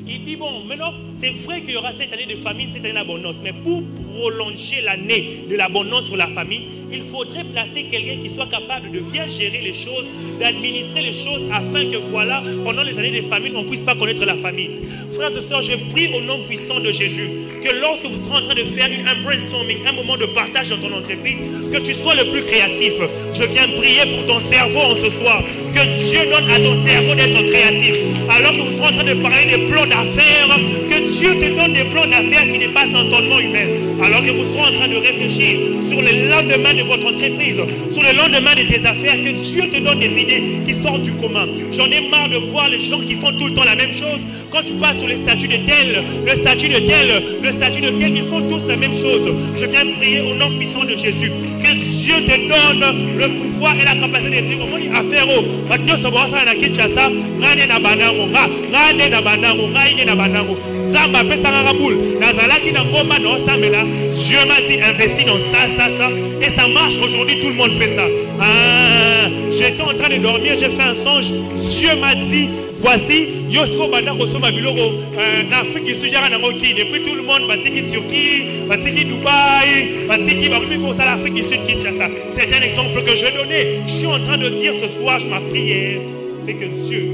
Il dit bon, maintenant c'est vrai qu'il y aura cette année de famine, cette année d'abondance. Mais pour prolonger l'année de l'abondance sur la famille, il faudrait placer quelqu'un qui soit capable de bien gérer les choses, d'administrer les choses, afin que voilà, pendant les années de famine, on ne puisse pas connaître la famine. Frères et sœurs, je prie au nom puissant de Jésus, que lorsque vous serez en train de faire un brainstorming, un moment de partage dans ton entreprise, que tu sois le plus créatif. Je viens prier pour ton cerveau en ce soir, que Dieu donne à ton cerveau d'être créatif. Alors que vous serez en train de parler des plans d'affaires, que Dieu te donne des plans d'affaires qui dépassent l'entendement humain. Alors que vous serez en train de réfléchir sur le lendemain de votre entreprise, sur le lendemain de tes affaires, que Dieu te donne des idées qui sortent du commun. J'en ai marre de voir les gens qui font tout le temps la même chose. Quand tu passes sur les statuts de tel, le statut de tel, le statut de tel, ils font tous la même chose. Je viens prier au nom puissant de Jésus. Que Dieu te donne le pouvoir et la capacité de dire au monde affaire au. Maintenant, ça va ça Kinshasa, ngane na banango, ngane na banango, ngane na banango. Zamba pesa ngaraboul, nazalaki na ngoma no samela. Dieu m'a dit investis dans ça, ça, ça, et ça marche. Aujourd'hui, tout le monde fait ça. Ah, j'étais en train de dormir, j'ai fait un songe. Dieu m'a dit, voici, Yosko Bandako Soma Biloro, en Afrique du Sud, depuis tout le monde, Batiki Turquie, Batiki Dubaï, Batiki Barumi pour ça, l'Afrique du Sud, Kinshasa. C'est un exemple que je donnais. Je suis en train de dire ce soir, ma prière, c'est que Dieu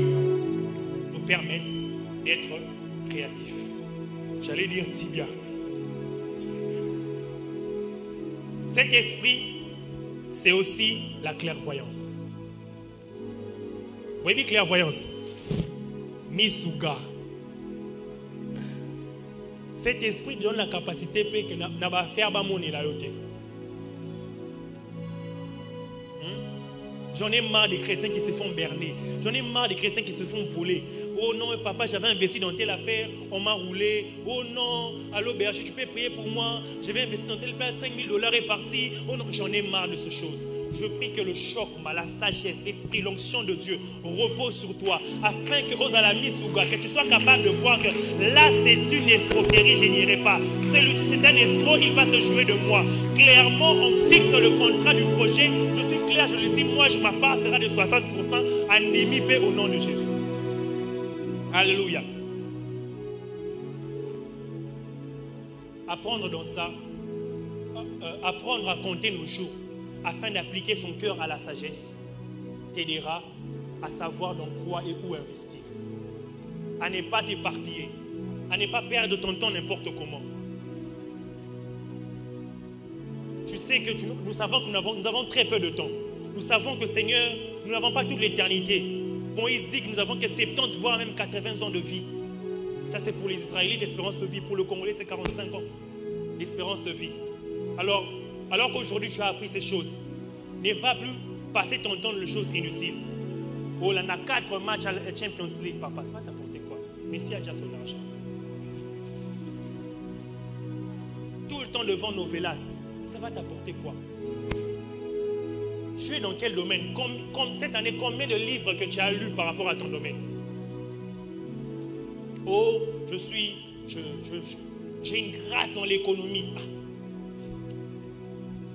nous permette d'être créatifs. J'allais dire tibia. Cet esprit, c'est aussi la clairvoyance. Vous voyez, clairvoyance. Misuga. Cet esprit donne la capacité que n'a pas faire monnaie la yote. J'en ai marre des chrétiens qui se font berner. J'en ai marre des chrétiens qui se font voler. Oh non, papa, j'avais investi dans telle affaire, on m'a roulé. Oh non, allô Berger, tu peux prier pour moi. J'avais investi dans telle affaire, $5 000 est parti. Oh non, j'en ai marre de ces choses. Je prie que le choc, la sagesse, l'esprit, l'onction de Dieu repose sur toi, afin que que tu sois capable de voir que là c'est une escroquerie, je n'irai pas. Celui-ci c'est un escroc, il va se jouer de moi. Clairement, on fixe le contrat du projet. Je suis clair, je le dis, moi je ma part sera de 60% à Nimipe au nom de Jésus. Alléluia. Apprendre dans ça, apprendre à compter nos jours, afin d'appliquer son cœur à la sagesse, t'aidera à savoir dans quoi et où investir. À ne pas t'éparpiller, à ne pas perdre ton temps n'importe comment. Tu sais que nous savons que nous avons très peu de temps. Nous savons que Seigneur, nous n'avons pas toute l'éternité. Moïse dit que nous avons que 70 voire même 80 ans de vie. Ça c'est pour les Israélites, l'espérance de vie. Pour le Congolais c'est 45 ans. L'espérance de vie. Alors qu'aujourd'hui tu as appris ces choses, ne va plus passer ton temps dans les choses inutiles. Oh là, on a 4 matchs à la Champions League, papa, ça va t'apporter quoi? Messi a déjà son argent. Tout le temps devant nos vélas, ça va t'apporter quoi? Tu es dans quel domaine? Cette année, combien de livres que tu as lus par rapport à ton domaine? Oh, j'ai une grâce dans l'économie. Ah.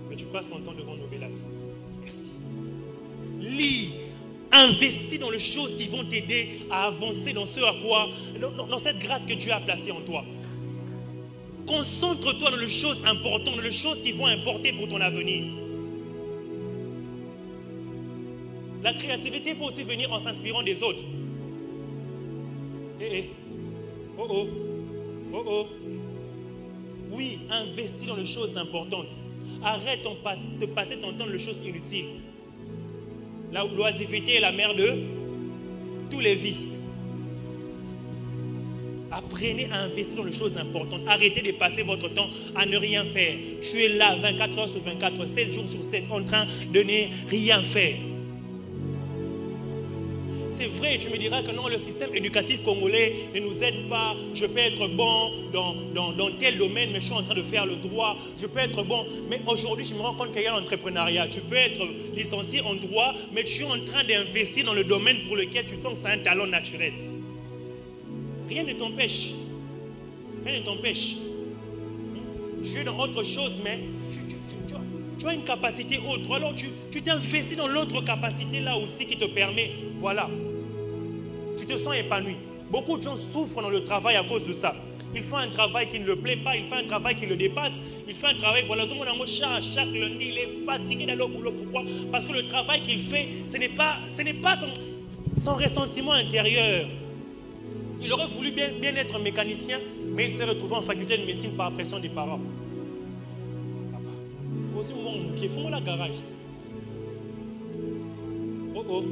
Mais tu passes ton temps devant nos vélas. Merci. Lis, investis dans les choses qui vont t'aider à avancer dans ce à quoi, dans cette grâce que Dieu a placée en toi. Concentre-toi dans les choses importantes, dans les choses qui vont importer pour ton avenir. La créativité peut aussi venir en s'inspirant des autres. Oui, investis dans les choses importantes. Arrête de passer ton temps dans les choses inutiles. L'oisiveté est la mère de tous les vices. Apprenez à investir dans les choses importantes. Arrêtez de passer votre temps à ne rien faire. Tu es là 24 heures sur 24, 7 jours sur 7 en train de ne rien faire. C'est vrai, tu me diras que non, le système éducatif congolais ne nous aide pas. Je peux être bon dans tel domaine, mais je suis en train de faire le droit. Je peux être bon, mais aujourd'hui, je me rends compte qu'il y a l'entrepreneuriat. Tu peux être licencié en droit, mais tu es en train d'investir dans le domaine pour lequel tu sens que c'est un talent naturel. Rien ne t'empêche. Rien ne t'empêche. Tu es dans autre chose, mais tu as une capacité autre. Alors tu t'investis dans l'autre capacité là aussi qui te permet, voilà. Tu te sens épanoui. Beaucoup de gens souffrent dans le travail à cause de ça. Il fait un travail qui ne le plaît pas, il fait un travail qui le dépasse, il fait un travail, voilà, tout le monde en chaque lundi, il est fatigué d'aller au boulot. Pourquoi? Parce que le travail qu'il fait, ce n'est pas son ressentiment intérieur. Il aurait voulu bien être mécanicien, mais il s'est retrouvé en faculté de médecine par pression des parents. Aussi, il faut la garage. Oh.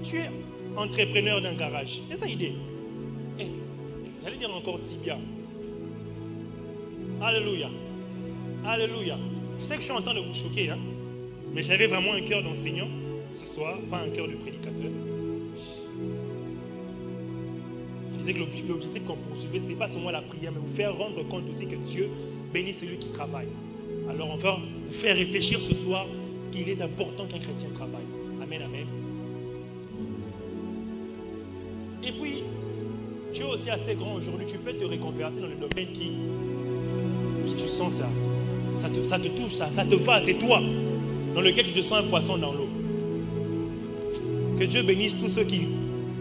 Tu es entrepreneur d'un garage. C'est ça l'idée. J'allais dire encore si bien. Alléluia. Alléluia. Je sais que je suis en train de vous choquer, hein? Mais j'avais vraiment un cœur d'enseignant ce soir, pas un cœur de prédicateur. Je disais que l'objectif qu'on poursuivait, ce n'est pas seulement la prière, mais vous faire rendre compte aussi que Dieu bénit celui qui travaille. Alors on va vous faire réfléchir ce soir qu'il est important qu'un chrétien travaille. Amen, amen. Et puis, tu es aussi assez grand aujourd'hui, tu peux te reconvertir dans le domaine qui tu sens ça te touche, ça te va, c'est toi, dans lequel tu te sens un poisson dans l'eau. Que Dieu bénisse tous ceux qui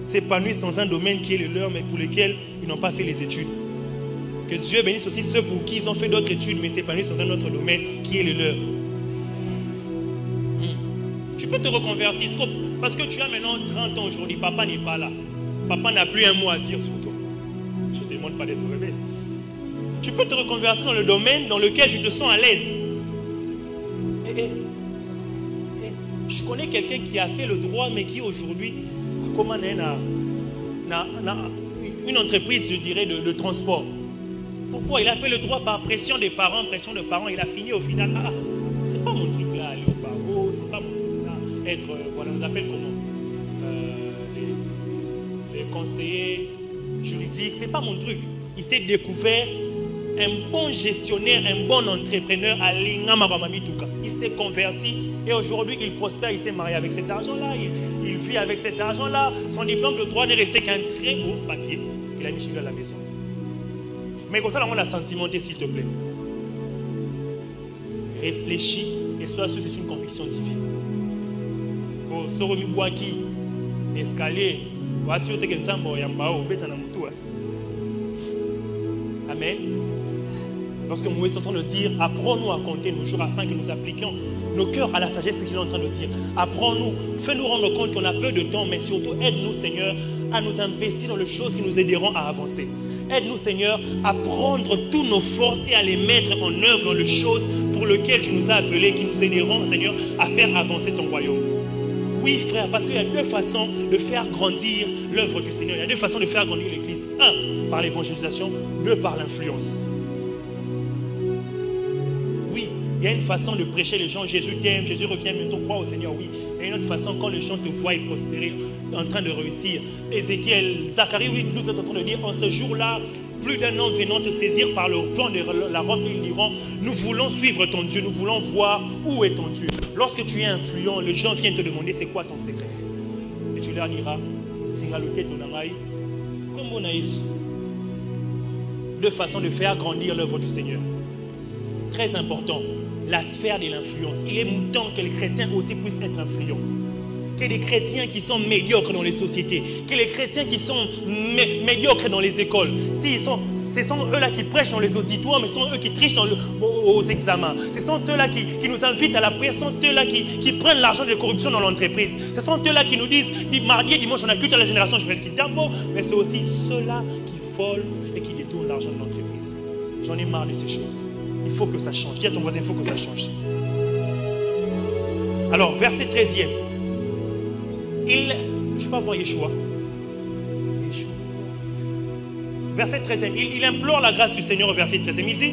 s'épanouissent dans un domaine qui est le leur, mais pour lequel ils n'ont pas fait les études. Que Dieu bénisse aussi ceux pour qui ils ont fait d'autres études, mais s'épanouissent dans un autre domaine qui est le leur. Tu peux te reconvertir, parce que tu as maintenant 30 ans aujourd'hui, papa n'est pas là. Papa n'a plus un mot à dire sur toi. Je ne te demande pas d'être rebelle. Tu peux te reconvertir dans le domaine dans lequel tu te sens à l'aise. Je connais quelqu'un qui a fait le droit, mais qui aujourd'hui, comment une entreprise, je dirais, de transport. Pourquoi? Il a fait le droit par pression des parents, il a fini au final. Ah, c'est pas mon truc là, aller au barreau, c'est pas mon truc là, être, voilà, on appelle comment les conseillers juridiques, c'est pas mon truc. Il s'est découvert un bon gestionnaire, un bon entrepreneur à Lingama Bamamituka. Il s'est converti et aujourd'hui il prospère, il s'est marié avec cet argent-là, il vit avec cet argent-là. Son diplôme de droit n'est resté qu'un très beau papier qu'il a mis chez lui à la maison. Mais comme ça, on l'a sentimenté, s'il te plaît. Réfléchis et sois sûr que c'est une conviction divine. Oh, Soromi Boaki, escalier, voici où tu es Amen. Lorsque Moïse est en train de dire, apprends-nous à compter nos jours afin que nous appliquions nos cœurs à la sagesse qu'il est en train de dire. Apprends-nous, fais-nous rendre compte qu'on a peu de temps, mais surtout aide-nous, Seigneur, à nous investir dans les choses qui nous aideront à avancer. Aide-nous, Seigneur, à prendre toutes nos forces et à les mettre en œuvre dans les choses pour lesquelles tu nous as appelés, qui nous aideront, Seigneur, à faire avancer ton royaume. Oui, frère, parce qu'il y a deux façons de faire grandir l'œuvre du Seigneur. Il y a deux façons de faire grandir l'Église. Un, par l'évangélisation. Deux, par l'influence. Oui, il y a une façon de prêcher les gens. Jésus t'aime, Jésus revient bientôt, crois au Seigneur. Oui, il y a une autre façon quand les gens te voient prospérer, en train de réussir. Ézéchiel, Zacharie, oui, nous sommes en train de dire, en ce jour-là, plus d'un homme venant te saisir par le plan de la robe, ils diront, nous voulons suivre ton Dieu, nous voulons voir où est ton Dieu. Lorsque tu es influent, les gens viennent te demander c'est quoi ton secret. Et tu leur diras, c'est ngaloté tonangai, comme on a ici. Deux façons de faire grandir l'œuvre du Seigneur. Très important, la sphère de l'influence. Il est temps que les chrétiens aussi puissent être influents. Que les chrétiens qui sont médiocres dans les sociétés, que les chrétiens qui sont médiocres dans les écoles, ce sont eux-là qui prêchent dans les auditoires, mais ce sont eux qui trichent aux examens. Ce sont eux-là qui nous invitent à la prière, ce sont eux-là qui prennent l'argent de corruption dans l'entreprise. Ce sont eux-là qui nous disent, mardi et dimanche, on a culte à la génération Joël Kintambo, mais c'est aussi ceux-là qui volent et qui détournent l'argent de l'entreprise. J'en ai marre de ces choses. Il faut que ça change. Dis à ton voisin, il faut que ça change. Alors, verset 13e. Je ne sais pas voir Yeshua. Verset 13e. Il implore la grâce du Seigneur au verset 13e. Il dit,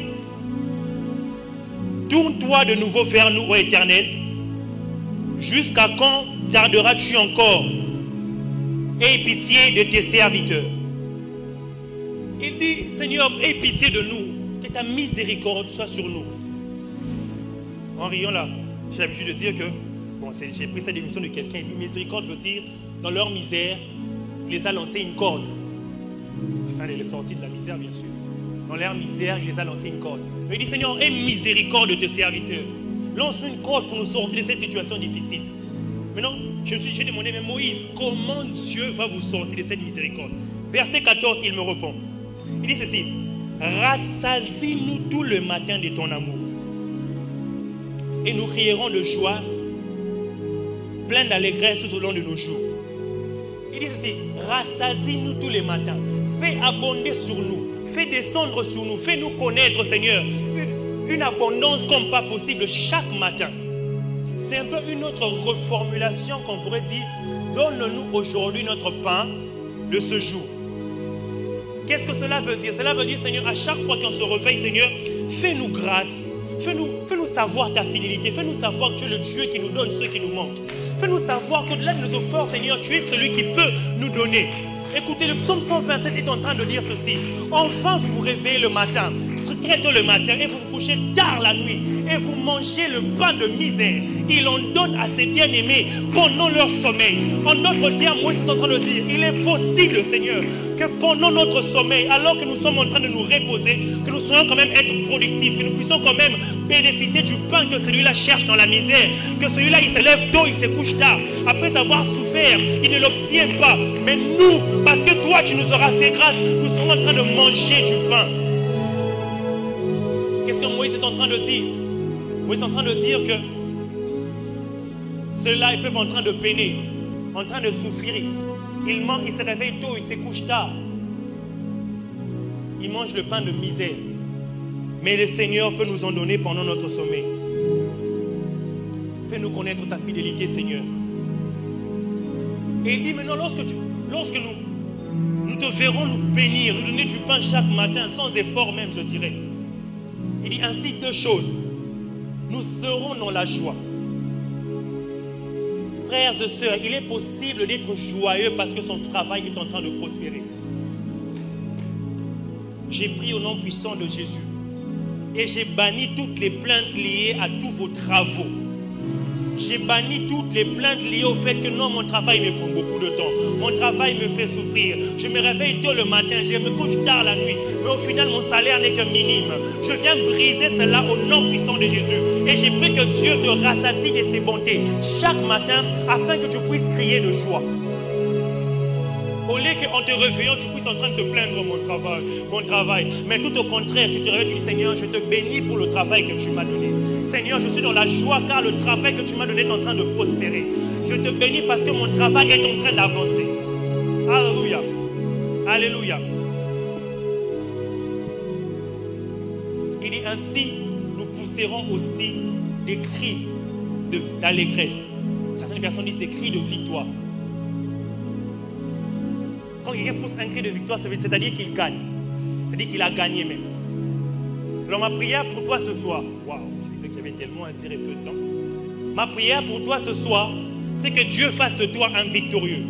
tourne-toi de nouveau vers nous, ô Éternel. Jusqu'à quand tarderas-tu encore? Aie pitié de tes serviteurs. Il dit, Seigneur, aie pitié de nous. Que ta miséricorde soit sur nous. En riant là, j'ai l'habitude de dire que bon, j'ai pris cette définition de quelqu'un. Miséricorde veut dire, dans leur misère, il les a lancé une corde. Enfin, il est sorti de la misère, bien sûr. Dans leur misère, il les a lancé une corde. Mais il dit, Seigneur, aie miséricorde de tes serviteurs. Lance une corde pour nous sortir de cette situation difficile. Maintenant, j'ai demandé, mais Moïse, comment Dieu va vous sortir de cette miséricorde? Verset 14, il me répond. Il dit ceci. Rassasie-nous tout le matin de ton amour. Et nous crierons de joie, plein d'allégresse tout au long de nos jours. Il dit ceci. Rassasie-nous tous les matins. Fais abonder sur nous. Fais descendre sur nous. Fais-nous connaître, Seigneur, une abondance comme pas possible chaque matin. C'est un peu une autre reformulation qu'on pourrait dire. Donne-nous aujourd'hui notre pain de ce jour. Qu'est-ce que cela veut dire? Cela veut dire, Seigneur, à chaque fois qu'on se réveille, Seigneur, fais-nous grâce. Fais-nous savoir ta fidélité. Fais-nous savoir que tu es le Dieu qui nous donne ce qui nous manque. Fais-nous savoir qu'au-delà de nos efforts, Seigneur, tu es celui qui peut nous donner. Écoutez, le psaume 127 est en train de dire ceci. Enfin, vous vous réveillez le matin, très tôt le matin, et vous vous couchez tard la nuit, et vous mangez le pain de misère. Il en donne à ses bien-aimés pendant leur sommeil. En d'autres termes, moi, c'est en train de dire, il est possible, Seigneur, que pendant notre sommeil, alors que nous sommes en train de nous reposer, que nous soyons quand même être productifs, que nous puissions quand même bénéficier du pain que celui-là cherche dans la misère, que celui-là, il se lève tôt, il se couche tard. Après avoir souffert, il ne l'obtient pas. Mais nous, parce que toi, tu nous auras fait grâce, nous serons en train de manger du pain. Qu'est-ce que Moïse est en train de dire? Moïse est en train de dire que ceux-là, ils peuvent en train de peiner, en train de souffrir. Ils se réveillent tôt, ils se couchent tard. Ils mangent le pain de misère. Mais le Seigneur peut nous en donner pendant notre sommeil. Fais-nous connaître ta fidélité, Seigneur. Et il dit maintenant, lorsque nous te verrons nous bénir, nous donner du pain chaque matin, sans effort même, je dirais. Il dit ainsi deux choses. Nous serons dans la joie. Frères et sœurs, il est possible d'être joyeux parce que son travail est en train de prospérer. J'ai pris au nom puissant de Jésus et j'ai banni toutes les plaintes liées à tous vos travaux. J'ai banni toutes les plaintes liées au fait que non, mon travail me prend beaucoup de temps. Mon travail me fait souffrir. Je me réveille tôt le matin, je me couche tard la nuit. Mais au final, mon salaire n'est que minime. Je viens briser cela au nom puissant de Jésus. Et j'ai pris que Dieu te rassasie de ses bontés chaque matin afin que tu puisses crier de joie. Au lieu qu'en te réveillant, tu puisses en train de te plaindre mon travail. Mais tout au contraire, tu te réveilles, tu dis Seigneur, je te bénis pour le travail que tu m'as donné. Seigneur, je suis dans la joie car le travail que tu m'as donné est en train de prospérer. Je te bénis parce que mon travail est en train d'avancer. Alléluia. Alléluia. Il dit ainsi, nous pousserons aussi des cris d'allégresse. Certaines personnes disent des cris de victoire. Quand quelqu'un pousse un cri de victoire, c'est-à-dire qu'il gagne. C'est-à-dire qu'il a gagné même. Alors ma prière pour toi ce soir, waouh, je disais que j'avais tellement à dire et peu de temps. Ma prière pour toi ce soir, c'est que Dieu fasse de toi un victorieux.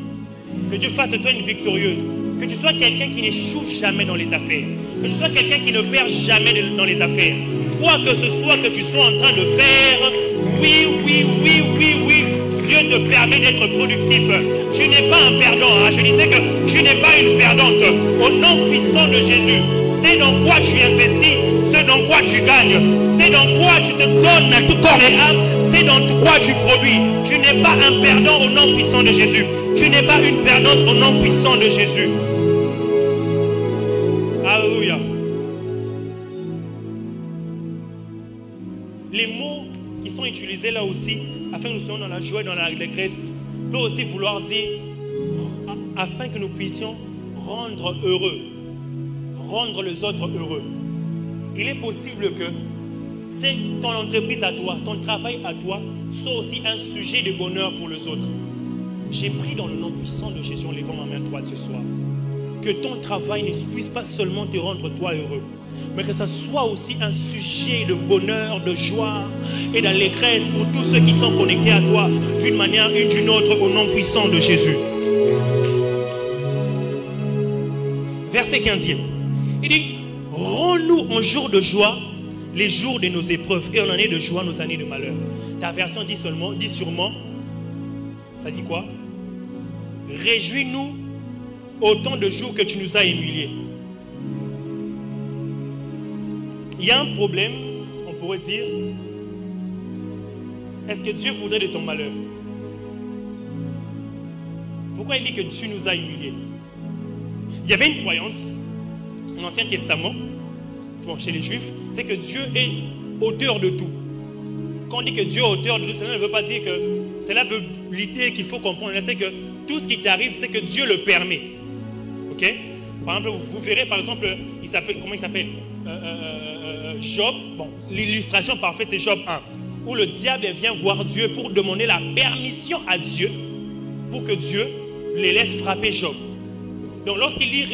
Que Dieu fasse de toi une victorieuse. Que tu sois quelqu'un qui n'échoue jamais dans les affaires. Que tu sois quelqu'un qui ne perd jamais dans les affaires. Quoi que ce soit que tu sois en train de faire, oui, Dieu te permet d'être productif. Tu n'es pas un perdant. Hein. Je disais que tu n'es pas une perdante. Au nom puissant de Jésus, c'est dans quoi tu investis, c'est dans quoi tu gagnes, c'est dans quoi tu te donnes à tout corps et âme, c'est dans quoi tu produis. Tu n'es pas un perdant au nom puissant de Jésus. Tu n'es pas une perdante au nom puissant de Jésus. Alléluia. Les mots qui sont utilisés là aussi, afin que nous soyons dans la joie et dans l'allégresse, peut aussi vouloir dire afin que nous puissions rendre heureux, rendre les autres heureux. Il est possible que c'est ton entreprise à toi, ton travail à toi, soit aussi un sujet de bonheur pour les autres. J'ai pris dans le nom puissant de Jésus en levant ma main droite ce soir, que ton travail ne puisse pas seulement te rendre toi heureux, mais que ce soit aussi un sujet de bonheur, de joie et d'allégresse pour tous ceux qui sont connectés à toi d'une manière ou d'une autre au nom puissant de Jésus. Verset 15e. Il dit, rends-nous en jour de joie les jours de nos épreuves et en année de joie nos années de malheur. Ta version dit sûrement, ça dit quoi? Réjouis-nous autant de jours que tu nous as humiliés. Il y a un problème, on pourrait dire, est-ce que Dieu voudrait de ton malheur? Pourquoi il dit que tu nous as humiliés? Il y avait une croyance dans l'Ancien Testament, bon, chez les Juifs, c'est que Dieu est auteur de tout. Quand on dit que Dieu est auteur de tout, cela ne veut pas dire que... Cela veut l'idée qu'il faut comprendre, c'est que tout ce qui t'arrive, c'est que Dieu le permet. Ok? Par exemple, vous verrez, par exemple, comment il s'appelle Job. Bon, l'illustration parfaite, c'est Job 1. Où le diable vient voir Dieu pour demander la permission à Dieu pour que Dieu les laisse frapper Job. Donc lorsqu'il dit,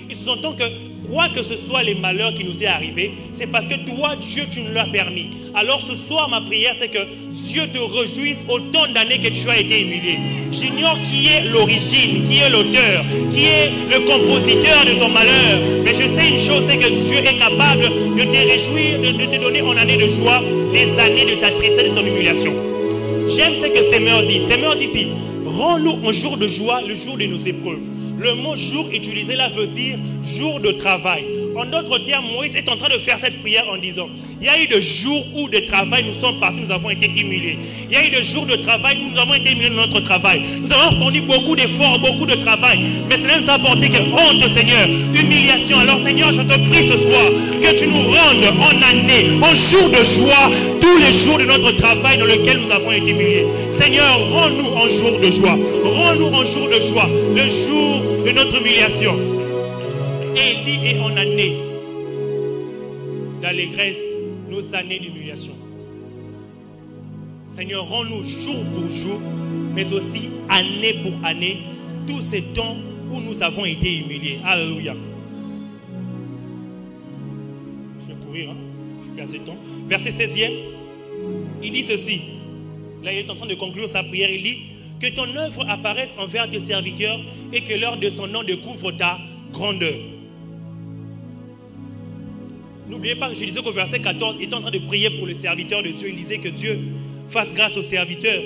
il sous-entend que quoi que ce soit les malheurs qui nous est arrivé, c'est parce que toi, Dieu, tu nous l'as permis. Alors ce soir, ma prière, c'est que Dieu te réjouisse autant d'années que tu as été humilié. J'ignore qui est l'origine, qui est l'auteur, qui est le compositeur de ton malheur. Mais je sais une chose, c'est que Dieu est capable de te réjouir, de te donner en années de joie des années de ta tristesse et de ton humiliation. J'aime ce que Seigneur dit. Seigneur dit ici, rends-nous un jour de joie, le jour de nos épreuves. Le mot jour utilisé là veut dire jour de travail. En d'autres termes, Moïse est en train de faire cette prière en disant, il y a eu des jours où de travail nous sommes partis, nous avons été humiliés. Il y a eu des jours de travail où nous avons été humiliés de notre travail. Nous avons fourni beaucoup d'efforts, beaucoup de travail. Mais cela nous a apporté que honte, Seigneur, humiliation. Alors Seigneur, je te prie ce soir que tu nous rendes en année, en jour de joie, tous les jours de notre travail dans lequel nous avons été humiliés. Seigneur, rends-nous en jour de joie. Rends-nous en jour de joie, le jour de notre humiliation. Élie est en année d'allégresse, nos années d'humiliation. Seigneur, rends-nous jour pour jour, mais aussi année pour année, tous ces temps où nous avons été humiliés. Alléluia. Je vais courir, hein? Je n'ai plus assez de temps. Verset 16e, il dit ceci. Là, il est en train de conclure sa prière. Il dit que ton œuvre apparaisse envers tes serviteurs et que l'heure de son nom découvre ta grandeur. N'oubliez pas que je disais qu'au verset 14, il était en train de prier pour les serviteurs de Dieu. Il disait que Dieu fasse grâce aux serviteurs.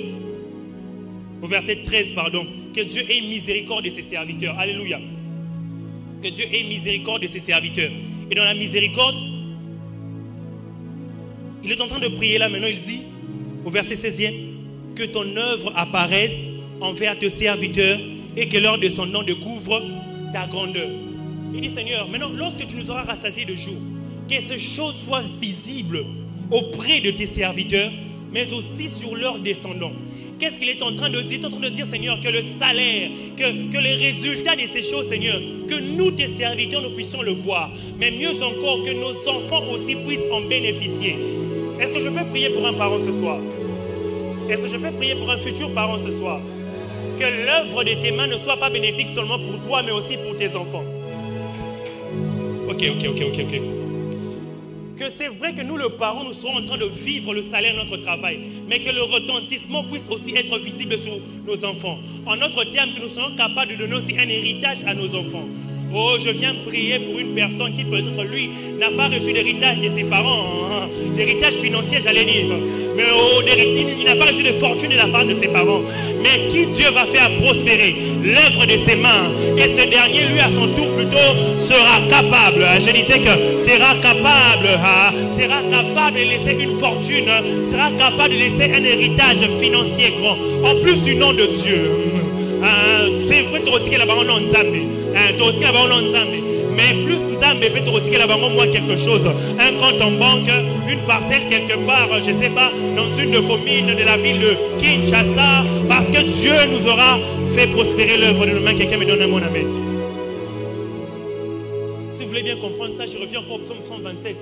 Au verset 13, pardon. Que Dieu ait miséricorde de ses serviteurs. Alléluia. Que Dieu ait miséricorde de ses serviteurs. Et dans la miséricorde, il est en train de prier là maintenant. Il dit, au verset 16e, que ton œuvre apparaisse envers tes serviteurs et que l'heure de son nom découvre ta grandeur. Il dit, Seigneur, maintenant, lorsque tu nous auras rassasiés de jours, que ces choses soient visibles auprès de tes serviteurs, mais aussi sur leurs descendants. Qu'est-ce qu'il est en train de dire? Il est en train de dire, Seigneur, que le salaire, que les résultats de ces choses, Seigneur, que nous, tes serviteurs, nous puissions le voir. Mais mieux encore, que nos enfants aussi puissent en bénéficier. Est-ce que je peux prier pour un parent ce soir? Est-ce que je peux prier pour un futur parent ce soir? Que l'œuvre de tes mains ne soit pas bénéfique seulement pour toi, mais aussi pour tes enfants. Ok. Que c'est vrai que nous, les parents, nous serons en train de vivre le salaire de notre travail, mais que le retentissement puisse aussi être visible sur nos enfants. En d'autres termes, que nous soyons capables de donner aussi un héritage à nos enfants. Oh, je viens prier pour une personne qui peut-être, lui, n'a pas reçu d'héritage de ses parents, hein, d'héritage financier, j'allais dire. Mais oh, il n'a pas reçu de fortune de la part de ses parents. Mais qui Dieu va faire prospérer l'œuvre de ses mains. Et ce dernier, lui, à son tour, plutôt, sera capable. Je disais que sera capable de laisser une fortune, sera capable de laisser un héritage financier grand. En plus du nom de Dieu. C'est vrai que la baronne en Zambie. Mais plus Nzambe peut te retirer là-bas, moi quelque chose. Un compte en banque, une parcelle quelque part, je ne sais pas, dans une commune de la ville de Kinshasa, parce que Dieu nous aura fait prospérer l'œuvre de nos mains. Quelqu'un me donne un mot, amen. Si vous voulez bien comprendre ça, je reviens encore au psaume 127.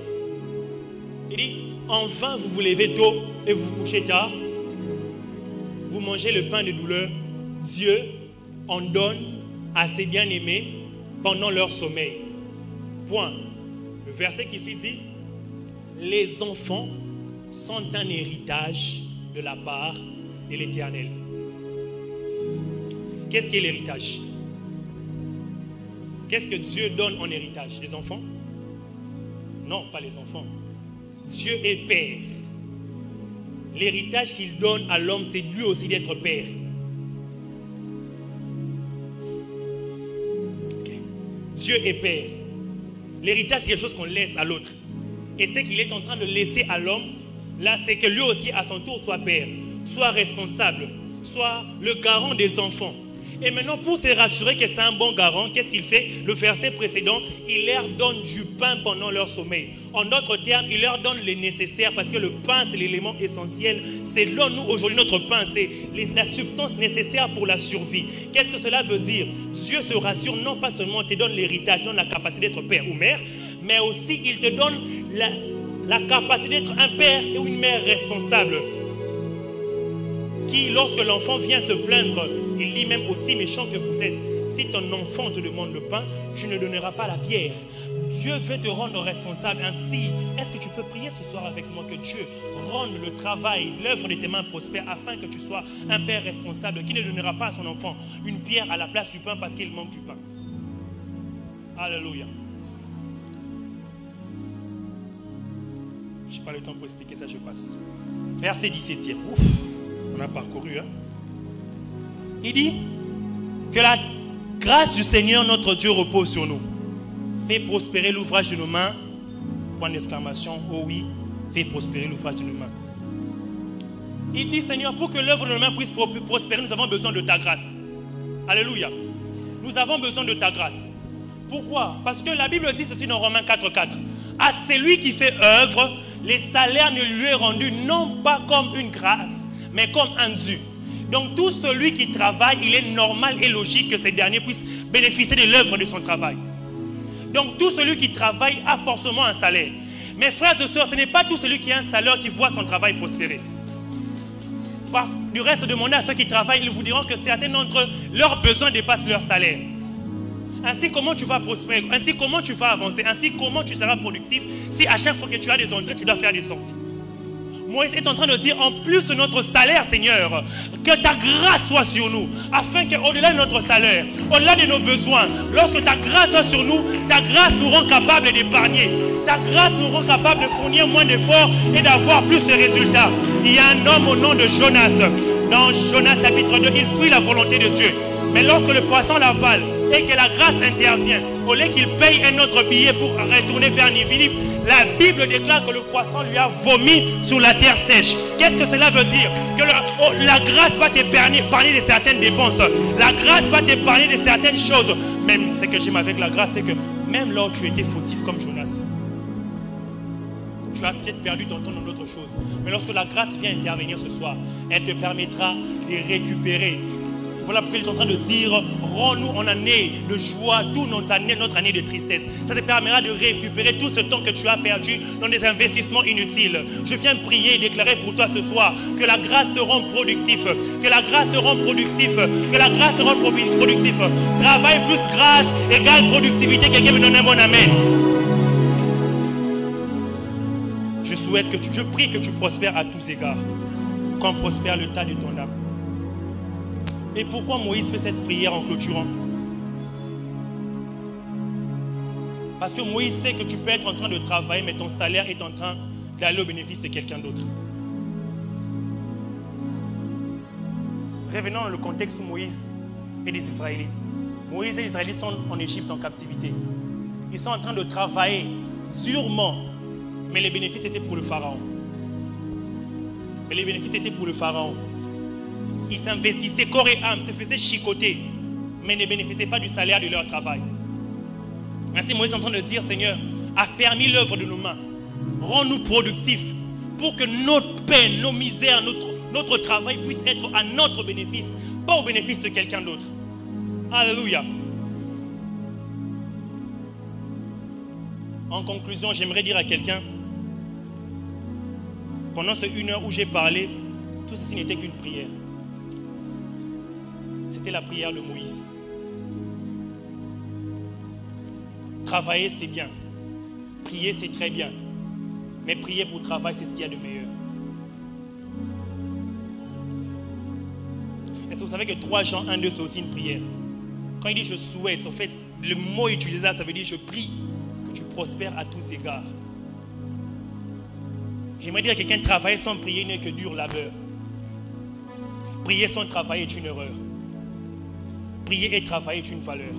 Il dit, enfin vous vous levez tôt et vous vous couchez tard. Vous mangez le pain de douleur. Dieu en donne à ses bien-aimés pendant leur sommeil. Point. Le verset qui suit dit, les enfants sont un héritage de la part de l'Éternel. Qu'est-ce qu'est l'héritage? Qu'est-ce que Dieu donne en héritage? Les enfants? Non, pas les enfants. Dieu est père. L'héritage qu'il donne à l'homme, c'est lui aussi d'être père. Okay. Dieu est père. L'héritage, c'est quelque chose qu'on laisse à l'autre. Et ce qu'il est en train de laisser à l'homme, là, c'est que lui aussi, à son tour, soit père, soit responsable, soit le garant des enfants. Et maintenant, pour se rassurer que c'est un bon garant, qu'est-ce qu'il fait? Le verset précédent, il leur donne du pain pendant leur sommeil. En d'autres termes, il leur donne les nécessaires parce que le pain, c'est l'élément essentiel. Selon nous, aujourd'hui, notre pain, c'est la substance nécessaire pour la survie. Qu'est-ce que cela veut dire? Dieu se rassure, non pas seulement te donne l'héritage, donne la capacité d'être père ou mère, mais aussi il te donne la capacité d'être un père ou une mère responsable. Qui, lorsque l'enfant vient se plaindre, il dit même aussi méchant que vous êtes. Si ton enfant te demande le pain, tu ne donneras pas la pierre. Dieu veut te rendre responsable. Ainsi, est-ce que tu peux prier ce soir avec moi que Dieu rende le travail, l'œuvre de tes mains prospère afin que tu sois un père responsable qui ne donnera pas à son enfant une pierre à la place du pain parce qu'il manque du pain. Alléluia. Je n'ai pas le temps pour expliquer ça, je passe. Verset 17e. Ouf, on a parcouru. Hein? Il dit que la grâce du Seigneur notre Dieu repose sur nous. Fais prospérer l'ouvrage de nos mains. Point d'exclamation. Oh oui, fais prospérer l'ouvrage de nos mains. Il dit, Seigneur, pour que l'œuvre de nos mains puisse prospérer, nous avons besoin de ta grâce. Alléluia. Nous avons besoin de ta grâce. Pourquoi? Parce que la Bible dit ceci dans Romains 4:4. À celui qui fait œuvre, les salaires ne lui est rendu non pas comme une grâce, mais comme un dû. Donc tout celui qui travaille, il est normal et logique que ces derniers puissent bénéficier de l'œuvre de son travail. Donc tout celui qui travaille a forcément un salaire. Mes frères et sœurs, ce n'est pas tout celui qui a un salaire qui voit son travail prospérer. Du reste, demandez à ceux qui travaillent, ils vous diront que certains d'entre eux, leurs besoins dépassent leur salaire. Ainsi, comment tu vas prospérer? Ainsi, comment tu vas avancer? Ainsi, comment tu seras productif si à chaque fois que tu as des entrées, tu dois faire des sorties? Moïse est en train de dire, en plus de notre salaire, Seigneur, que ta grâce soit sur nous, afin qu'au-delà de notre salaire, au-delà de nos besoins, lorsque ta grâce soit sur nous, ta grâce nous rend capables d'épargner. Ta grâce nous rend capables de fournir moins d'efforts et d'avoir plus de résultats. Il y a un homme au nom de Jonas. Dans Jonas chapitre 2, il fuit la volonté de Dieu. Mais lorsque le poisson l'avale et que la grâce intervient, au lieu qu'il paye un autre billet pour retourner vers Ninive, la Bible déclare que le poisson lui a vomi sur la terre sèche. Qu'est-ce que cela veut dire? Que la grâce va t'épargner de certaines dépenses. La grâce va t'épargner de certaines choses. Même ce que j'aime avec la grâce, c'est que même là où tu étais fautif comme Jonas, tu as peut-être perdu ton temps dans d'autres choses. Mais lorsque la grâce vient intervenir ce soir, elle te permettra de récupérer. Voilà pourquoi il est en train de dire, rends-nous en année de joie, toute notre année de tristesse. Ça te permettra de récupérer tout ce temps que tu as perdu dans des investissements inutiles. Je viens prier et déclarer pour toi ce soir que la grâce te rend productif, que la grâce te rend productif, que la grâce te rend productif. Travail plus grâce égale productivité. Quelqu'un me donne un bon amen. Je prie que tu prospères à tous égards, quand prospère le tas de ton âme. Et pourquoi Moïse fait cette prière en clôturant? Parce que Moïse sait que tu peux être en train de travailler, mais ton salaire est en train d'aller au bénéfice de quelqu'un d'autre. Revenons dans le contexte où Moïse et les Israélites. Moïse et les Israélites sont en Égypte en captivité. Ils sont en train de travailler durement, mais les bénéfices étaient pour le Pharaon. Ils s'investissaient corps et âme, se faisaient chicoter, mais ne bénéficiaient pas du salaire de leur travail. Ainsi, Moïse est en train de dire, Seigneur, affermis l'œuvre de nos mains, rends-nous productifs, pour que notre peine, nos misères, notre travail puisse être à notre bénéfice, pas au bénéfice de quelqu'un d'autre. Alléluia. En conclusion, j'aimerais dire à quelqu'un, pendant ces 1 heure où j'ai parlé, tout ceci n'était qu'une prière. C'était la prière de Moïse. Travailler, c'est bien. Prier, c'est très bien. Mais prier pour travail, c'est ce qu'il y a de meilleur. Est-ce que vous savez que 3 Jean 1:2, c'est aussi une prière? Quand il dit je souhaite, en fait, le mot utilisé là, ça veut dire je prie que tu prospères à tous égards. J'aimerais dire à quelqu'un, travailler sans prier n'est que dur labeur. Prier sans travail est une erreur. Prier et travailler est une valeur.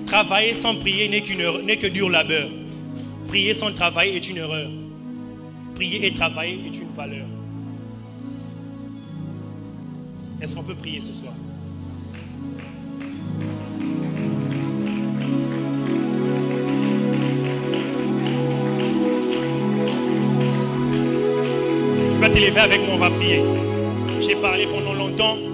Travailler sans prier n'est que dur labeur. Prier sans travail est une erreur. Prier et travailler est une valeur. Est-ce qu'on peut prier ce soir? Tu vas t'élever avec moi, on va prier. J'ai parlé pendant longtemps.